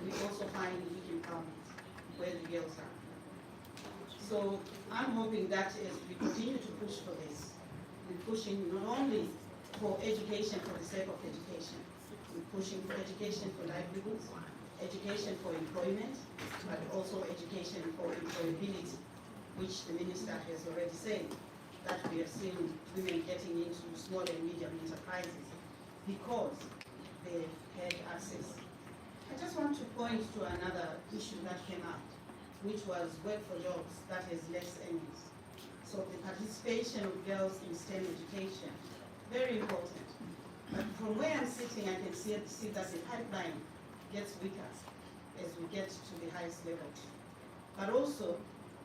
we also find weak empowerment where the girls are. So I'm hoping that as we continue to push for this, we're pushing not only for education for the sake of education, we're pushing for education for livelihoods, education for employment, but also education for employability, which the minister has already said that we have seen women getting into small and medium enterprises because they had access. I just want to point to another issue that came up, which was work for jobs that has less earnings. So the participation of girls in STEM education, very important. But from where I'm sitting, I can see that the pipeline gets weaker as we get to the highest level. But also,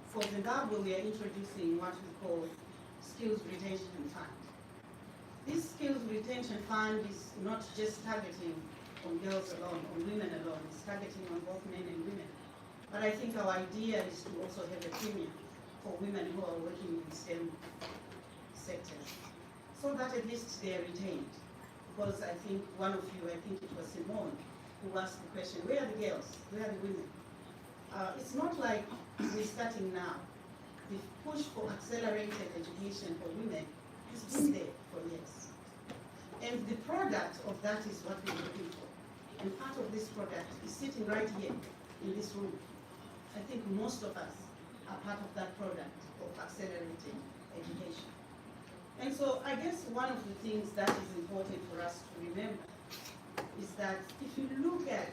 for Zimbabwe, we are introducing what we call Skills Retention Fund. This Skills Retention Fund is not just targeting on girls alone, on women alone, it's targeting on both men and women. But I think our idea is to also have a premium for women who are working in STEM sectors, so that at least they are retained. Because I think one of you, I think it was Simone, who asked the question, where are the girls? Where are the women? It's not like we're starting now. The push for accelerated education for women has been there for years. And the product of that is what we're looking for. And part of this product is sitting right here in this room. I think most of us are part of that product of accelerated education. And so I guess one of the things that is important for us to remember is that if you look at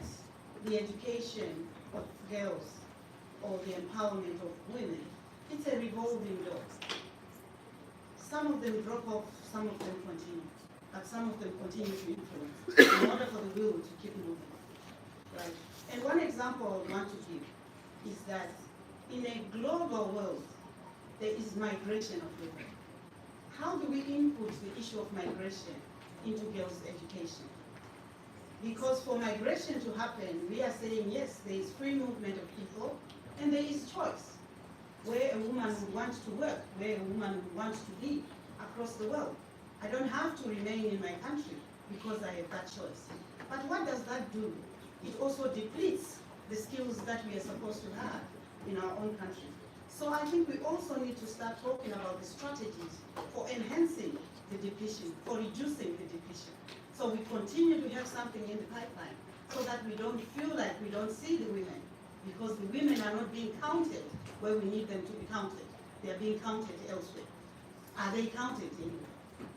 the education of girls or the empowerment of women, it's a revolving door. Some of them drop off, some of them continue, but some of them continue to influence in order for the will to keep moving. Right? And one example I want to give is that in a global world, there is migration of women. How do we input the issue of migration into girls' education? Because for migration to happen, we are saying, yes, there is free movement of people, and there is choice. Where a woman would want to work, where a woman would want to live across the world. I don't have to remain in my country because I have that choice. But what does that do? It also depletes the skills that we are supposed to have in our own country. So I think we also need to start talking about the strategies for enhancing the depletion, for reducing the depletion. So we continue to have something in the pipeline so that we don't feel like we don't see the women, because the women are not being counted where we need them to be counted. They are being counted elsewhere. Are they counted in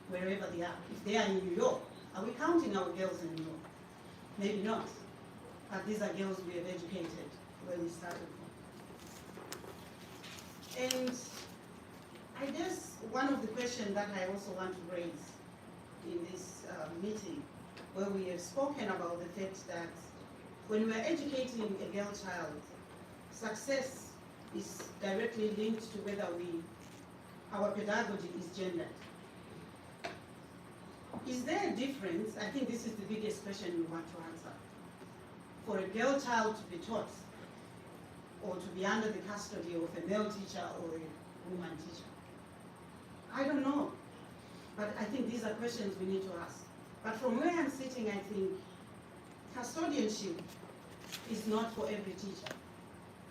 wherever they are? If they are in New York, are we counting our girls in New York? Maybe not. But these are girls we have educated where we started from. And I guess one of the questions that I also want to raise in this meeting, where we have spoken about the fact that when we are educating a girl child, success is directly linked to whether our pedagogy is gendered. Is there a difference? I think this is the biggest question we want to answer. For a girl child to be taught or to be under the custody of a male teacher or a woman teacher? I don't know, but I think these are questions we need to ask. But from where I'm sitting, I think custodianship is not for every teacher.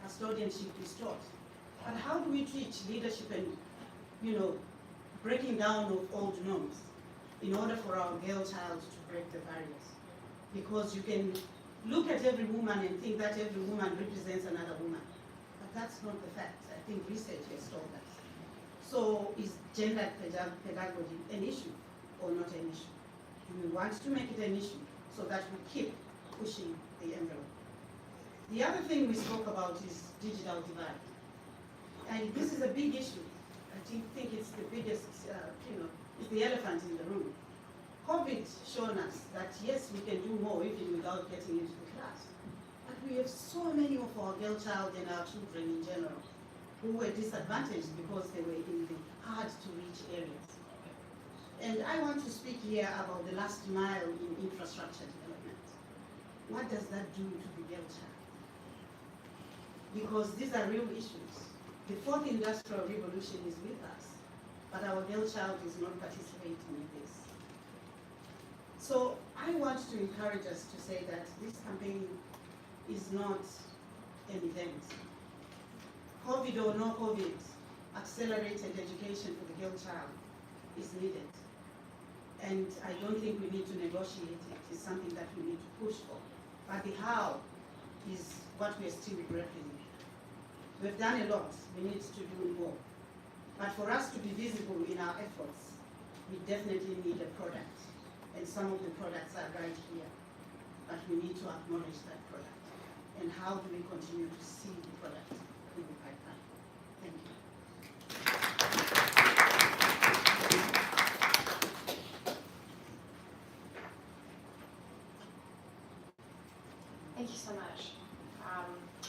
Custodianship is taught. But how do we teach leadership and, breaking down of old norms in order for our girl child to break the barriers? Because you can look at every woman and think that every woman represents another woman. But that's not the fact. I think research has told us. So is gender pedagogy an issue or not an issue? We want to make it an issue so that we keep pushing the envelope. The other thing we spoke about is digital divide. And this is a big issue. I think it's the biggest, it's the elephant in the room. COVID shown us that yes, we can do more even without getting into the class. But we have so many of our girl child and our children in general who were disadvantaged because they were in the hard to reach areas. And I want to speak here about the last mile in infrastructure development. What does that do to the girl child? Because these are real issues. The fourth industrial revolution is with us, but our girl child is not participating in this. So I want to encourage us to say that this campaign is not an event. COVID or no COVID, accelerated education for the girl child is needed. And I don't think we need to negotiate it. It's something that we need to push for. But the how is what we're still grappling with. We've done a lot. We need to do more. But for us to be visible in our efforts, we definitely need a product. And some of the products are right here. But we need to acknowledge that product. And how do we continue to see the product in the pipeline? Thank you. Thank you so much.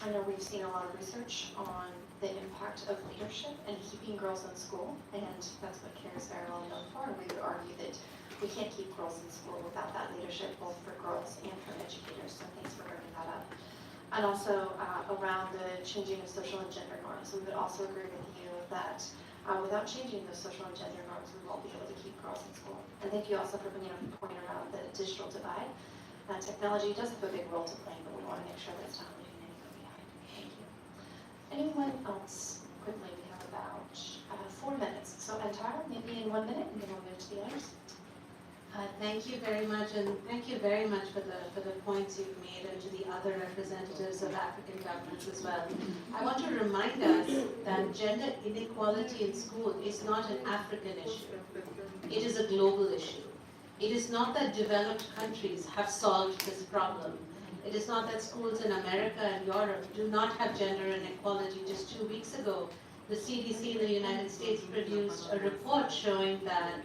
I know we've seen a lot of research on the impact of leadership and keeping girls in school, and that's what CARE is very well known for. And we would argue that we can't keep girls in school without that leadership, both for girls and for educators. So thanks for bringing that up. And also around the changing of social and gender norms, we would also agree with you that without changing those social and gender norms, we won't be able to keep girls in school. And thank you also for bringing up the point around the digital divide. Technology does have a big role to play, but we want to make sure that it's not leaving anyone behind. Thank you. Anyone else? Quickly, we have about 4 minutes. So Antara, maybe in 1 minute, and then we'll move to the others. Thank you very much, and thank you very much for the points you've made, and to the other representatives of African governments as well. I want to remind us that gender inequality in school is not an African issue. It is a global issue. It is not that developed countries have solved this problem. It is not that schools in America and Europe do not have gender inequality. Just 2 weeks ago, the CDC in the United States produced a report showing that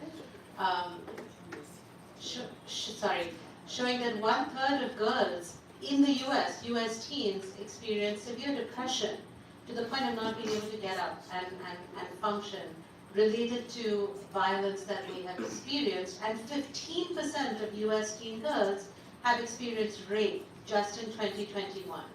showing that 1/3 of girls in the US teens experience severe depression to the point of not being able to get up and function, related to violence that we have experienced, and 15% of US teen girls have experienced rape just in 2021.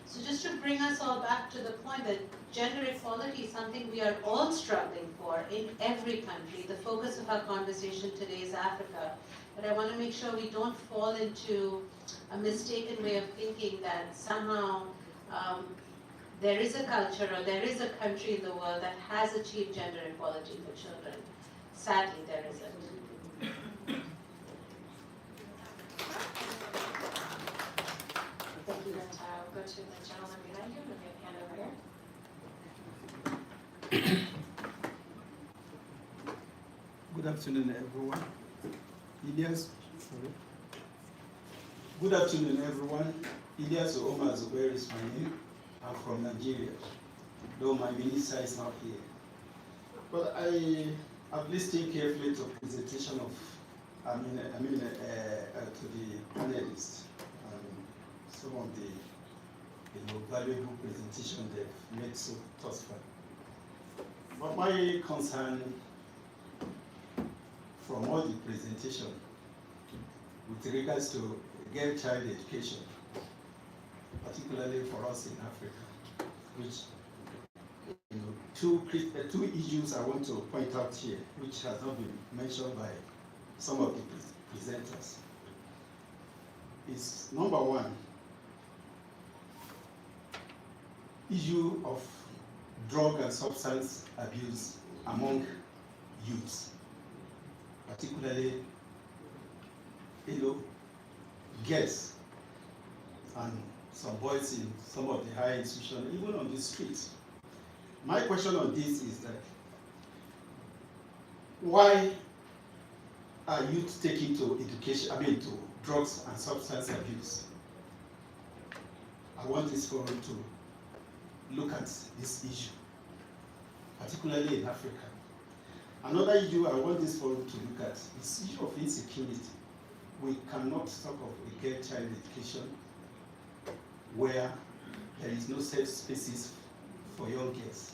So just to bring us all back to the point that gender equality is something we are all struggling for in every country. The focus of our conversation today is Africa. But I want to make sure we don't fall into a mistaken way of thinking that somehow there is a culture or there is a country in the world that has achieved gender equality for children. Sadly, there isn't. Thank you, Antara. We'll go to the gentleman behind you, and we have a hand over here. Good afternoon, everyone. Ilyas, sorry. Good afternoon, everyone. Ilyas Omar Zubair is my name. I'm from Nigeria, though my minister is not here. But I've listened carefully to presentation of, to the panelists, some of the valuable presentation they've made so thus far. But my concern from all the presentation with regards to girl child education, particularly for us in Africa, which two issues I want to point out here, which has not been mentioned by some of the presenters, is number one, issue of drug and substance abuse among youths, particularly girls and some boys in some of the higher institutions, even on the streets. My question on this is that why are youth taking to education, to drugs and substance abuse? I want this forum to look at this issue, particularly in Africa. Another issue I want this forum to look at is the issue of insecurity. We cannot talk of a girl child education where there is no safe spaces for young girls.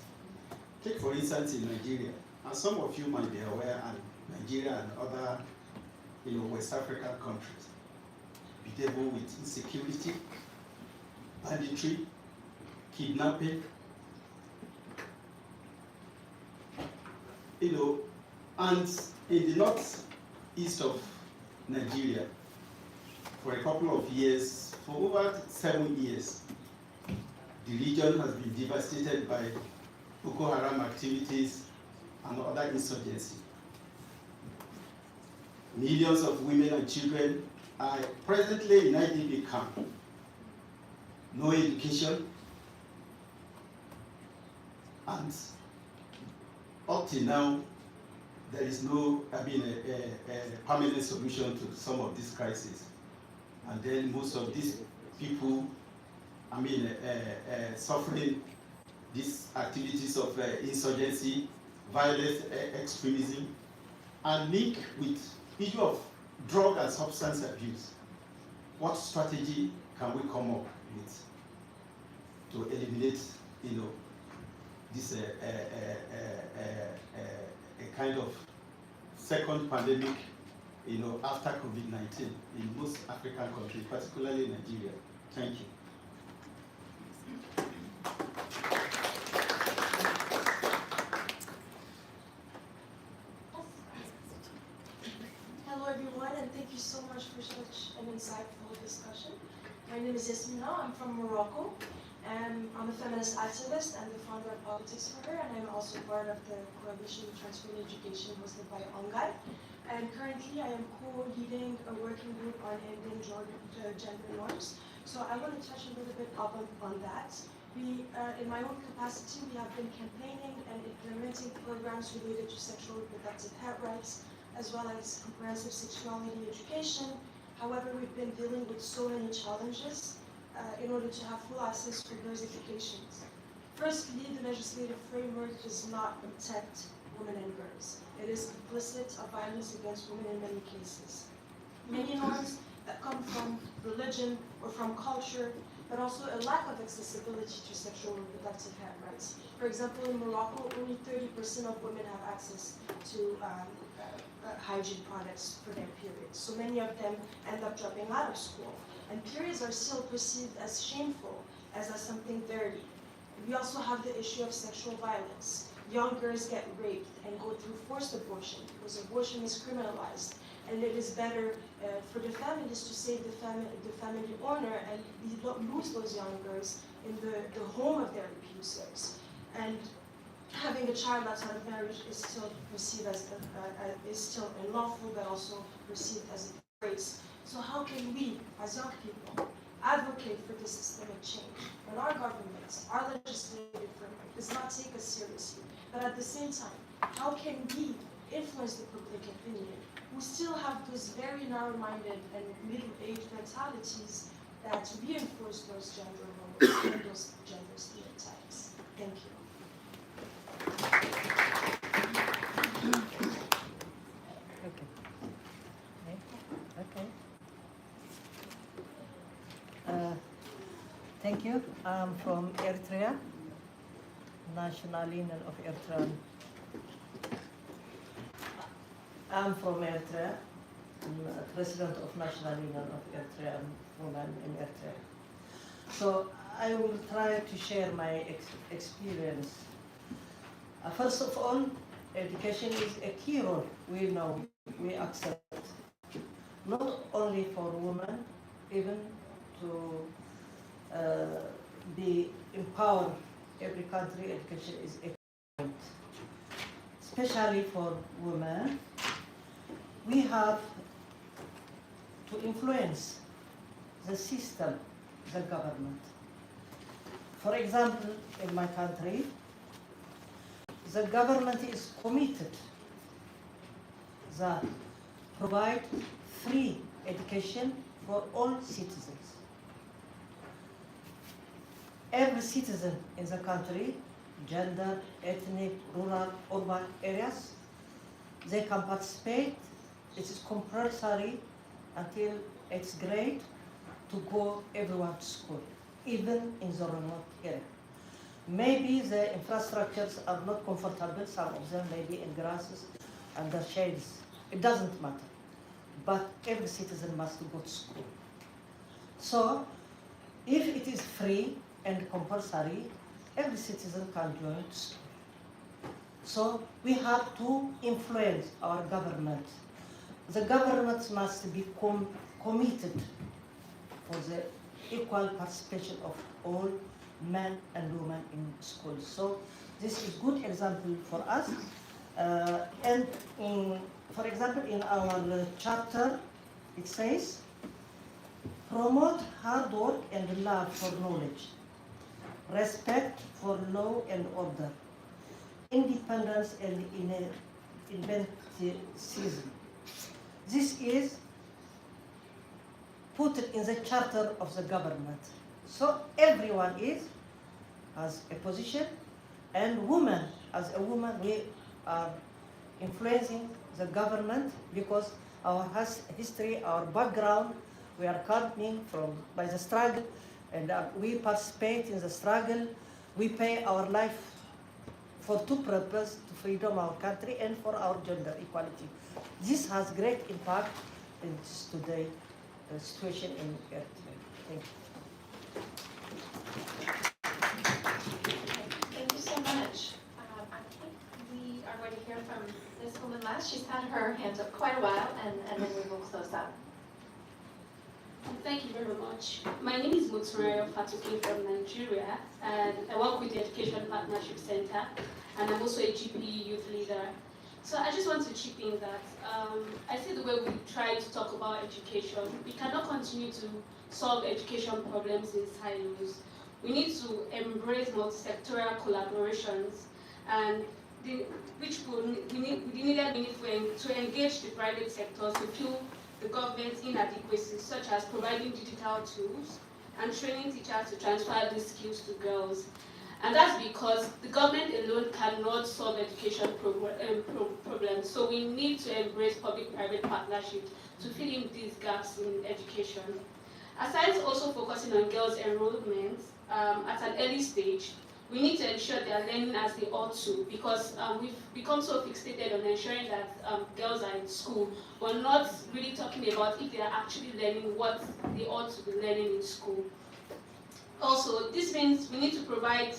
Take for instance in Nigeria, and some of you might be aware, and Nigeria and other West African countries bedevil with insecurity, banditry, kidnapping, and in the northeast of Nigeria, for a couple of years, for over 7 years, the region has been devastated by Boko Haram activities and other insurgency. Millions of women and children are presently in IDP camp. No education, and up till now, there is no, a permanent solution to some of these crises. And then most of these people, suffering these activities of insurgency, violent extremism, and linked with issue of drug and substance abuse. What strategy can we come up with to eliminate, this a kind of second pandemic, after COVID-19 in most African countries, particularly Nigeria? Thank you. Hello everyone, and thank you so much for such an insightful discussion. My name is Yasmina, I'm from Morocco, and I'm a feminist activist and the founder of Politics for Her, and I'm also part of the coalition Transformative Education hosted by UNGEI. And currently I am co-leading a working group on ending gender norms. So I want to touch a little bit on that. We, in my own capacity, we have been campaigning and implementing programs related to sexual and reproductive health rights, as well as comprehensive sexuality education. However, we've been dealing with so many challenges in order to have full access to those educations. Firstly, the legislative framework does not protect women and girls. It is complicit of violence against women in many cases. Many norms that come from religion or from culture, but also a lack of accessibility to sexual and reproductive health rights. For example, in Morocco, only 30% of women have access to hygiene products for their periods. So many of them end up dropping out of school. And periods are still perceived as shameful, as something dirty. We also have the issue of sexual violence. Young girls get raped and go through forced abortion because abortion is criminalized. And it is better for the families to save the family owner and lose those young girls in the home of their abusers. And having a child outside of marriage is still perceived as is still unlawful, but also perceived as a disgrace. So how can we, as young people, advocate for this systemic change when our governments, our legislative framework does not take us seriously? But at the same time, how can we influence the public opinion. We still have those very narrow-minded and middle-aged mentalities that reinforce those gender roles and those gender stereotypes. Thank you. Thank you. I'm from Eritrea, National Union of Eritrean. I'm from Eritrea. I'm president of National Union of Eritrean Women in Eritrea. So I will try to share my experience. First of all, education is a key role. We know, we accept, not only for women, even to be empowered. Every country, education is a point. Especially for women, we have to influence the system, the government. For example, in my country, the government is committed that provide free education for all citizens. Every citizen in the country, gender, ethnic, rural, urban areas, they can participate. It is compulsory until 8th grade to go everyone to school, even in the remote area. Maybe the infrastructures are not comfortable, some of them may be in grasses, under shades. It doesn't matter. But every citizen must go to school. So, if it is free and compulsory, every citizen can join school. So we have to influence our government. The government must be committed for the equal participation of all men and women in school. So this is good example for us. And for example, in our charter, it says, promote hard work and love for knowledge, respect for law and order, independence and inventivism. This is put in the charter of the government. So everyone has a position, and women, as a woman, we are influencing the government because our history, our background, we are coming from by the struggle, and we participate in the struggle. We pay our life for two purposes: to freedom our country and for our gender equality. This has great impact in today's situation in Eritrea. Thank you. Thank you so much. I think we are going to hear from this woman last. She's had her hand up quite a while, and then we will close out. Thank you very much. My name is Mutsurayo Fatuki from Nigeria, and I work with the Education Partnership Center, and I'm also a GPE youth leader. So I just want to chip in that I see the way we try to talk about education, we cannot continue to solve education problems in silos. We need to embrace multi-sectoral collaborations, and we need to engage the private sector to fill the government's inadequacies, such as providing digital tools and training teachers to transfer these skills to girls. And that's because the government alone cannot solve education problems. So we need to embrace public-private partnerships to fill in these gaps in education. Aside also focusing on girls' enrollment at an early stage, we need to ensure they are learning as they ought to, because we've become so fixated on ensuring that girls are in school. We're not really talking about if they are actually learning what they ought to be learning in school. Also, this means we need to provide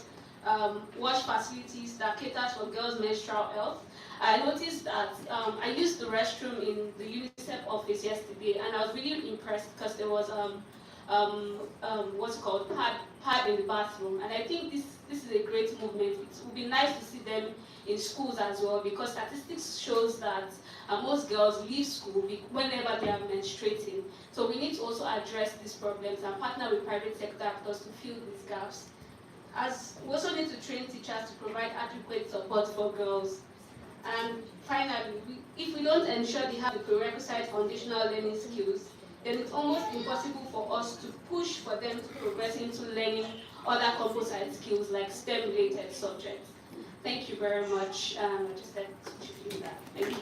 wash facilities that cater for girls' menstrual health. I noticed that I used the restroom in the UNICEF office yesterday, and I was really impressed because there was what's it called, pad in the bathroom, and I think this is a great movement. It would be nice to see them in schools as well, because statistics shows that most girls leave school whenever they are menstruating. So we need to also address these problems and partner with private sector actors to fill these gaps. As we also need to train teachers to provide adequate support for girls. And finally, if we don't ensure they have the prerequisite foundational learning skills, then it's almost impossible for us to push for them to progress into learning other composite skills like STEM-related subjects. Thank you very much. I just had to do that. Thank you.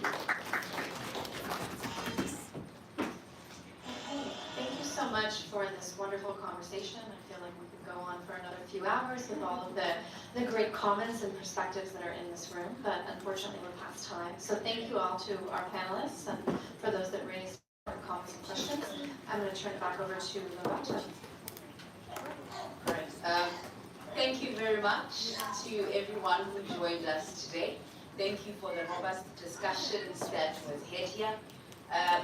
Thank you so much for this wonderful conversation. I feel like we could go on for another few hours with all of the great comments and perspectives that are in this room, but unfortunately we're past time. So thank you all to our panelists and for those that raised comments and questions. I'm going to turn it back over to Loretta. Right. Thank you very much to everyone who joined us today. Thank you for the robust discussions that was had here.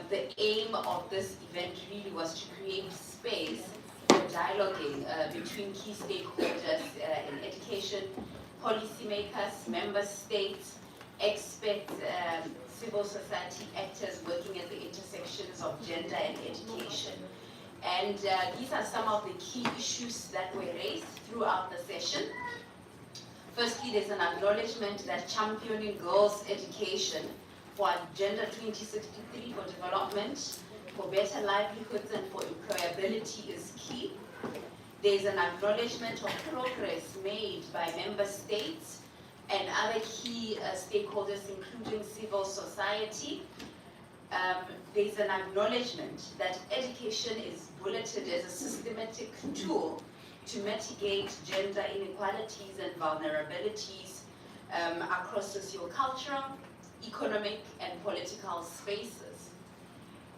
The aim of this event really was to create space for dialoguing between key stakeholders in education, policymakers, member states, experts, civil society actors working at the intersections of gender and education. And these are some of the key issues that were raised throughout the session. Firstly, there's an acknowledgement that championing girls' education for Agenda 2063 for development, for better livelihoods and for employability is key. There's an acknowledgement of progress made by member states and other key stakeholders, including civil society. There's an acknowledgement that education is bulleted as a systematic tool to mitigate gender inequalities and vulnerabilities across sociocultural, economic, and political spaces.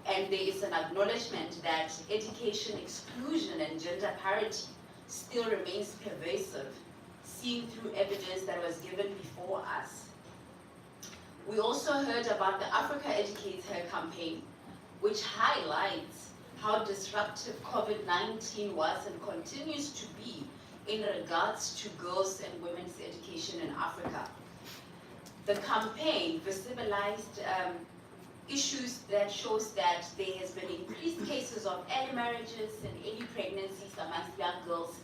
And there is an acknowledgement that education exclusion and gender parity still remains pervasive, seen through evidence that was given before us. We also heard about the Africa Educates Her campaign, which highlights how disruptive COVID-19 was and continues to be in regards to girls and women's education in Africa. The campaign visibilized issues that shows that there has been increased cases of early marriages and early pregnancies amongst young girls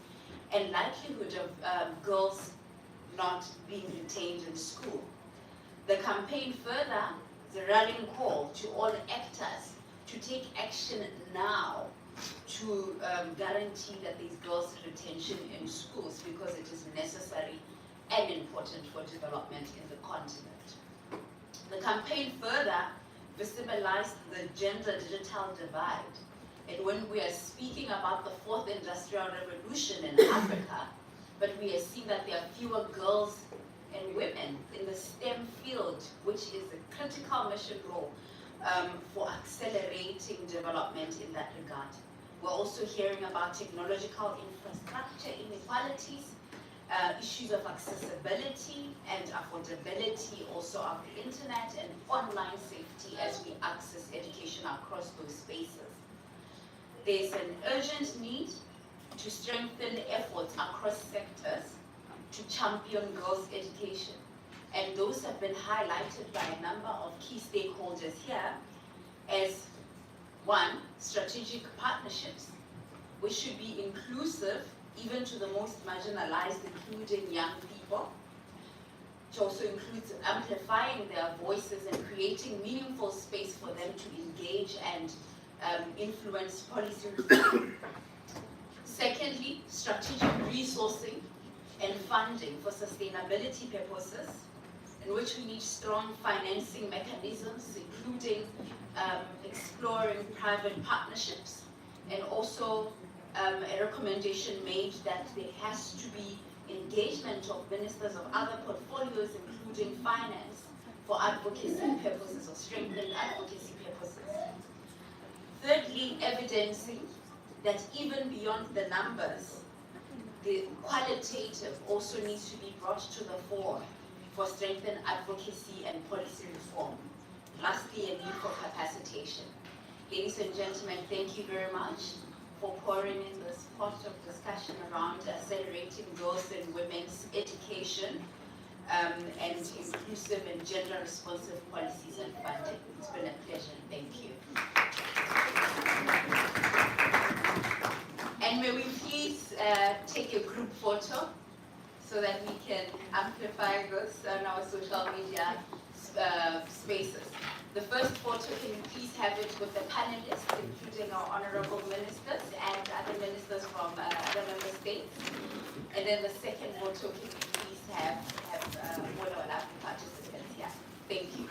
and likelihood of girls not being retained in school. The campaign further is a rallying call to all actors to take action now to guarantee that these girls' retention in schools because it is necessary and important for development in the continent. The campaign further visibilized the gender digital divide. And when we are speaking about the fourth industrial revolution in Africa, but we are seeing that there are fewer girls and women in the STEM field, which is a critical mission role for accelerating development in that regard. We're also hearing about technological infrastructure inequalities, issues of accessibility and affordability also of the internet and online safety as we access education across those spaces. There's an urgent need to strengthen efforts across sectors to champion girls' education. And those have been highlighted by a number of key stakeholders here as one, strategic partnerships, which should be inclusive even to the most marginalized, including young people, which also includes amplifying their voices and creating meaningful space for them to engage and influence policy reform. Secondly, strategic resourcing and funding for sustainability purposes, in which we need strong financing mechanisms, including exploring private partnerships, and also a recommendation made that there has to be engagement of ministers of other portfolios, including finance, for advocacy purposes or strengthened advocacy purposes. Thirdly, evidencing that even beyond the numbers, the qualitative also needs to be brought to the fore for strengthened advocacy and policy reform. Lastly, a need for capacitation. Ladies and gentlemen, thank you very much for pouring in this pot of discussion around accelerating girls and women's education and inclusive and gender-responsive policies and funding. It's been a pleasure. Thank you. And may we please take a group photo so that we can amplify this on our social media spaces. The first photo, can you please have it with the panelists, including our honorable ministers and other ministers from other member states. And then the second photo, can you please have all our lovely participants here. Thank you.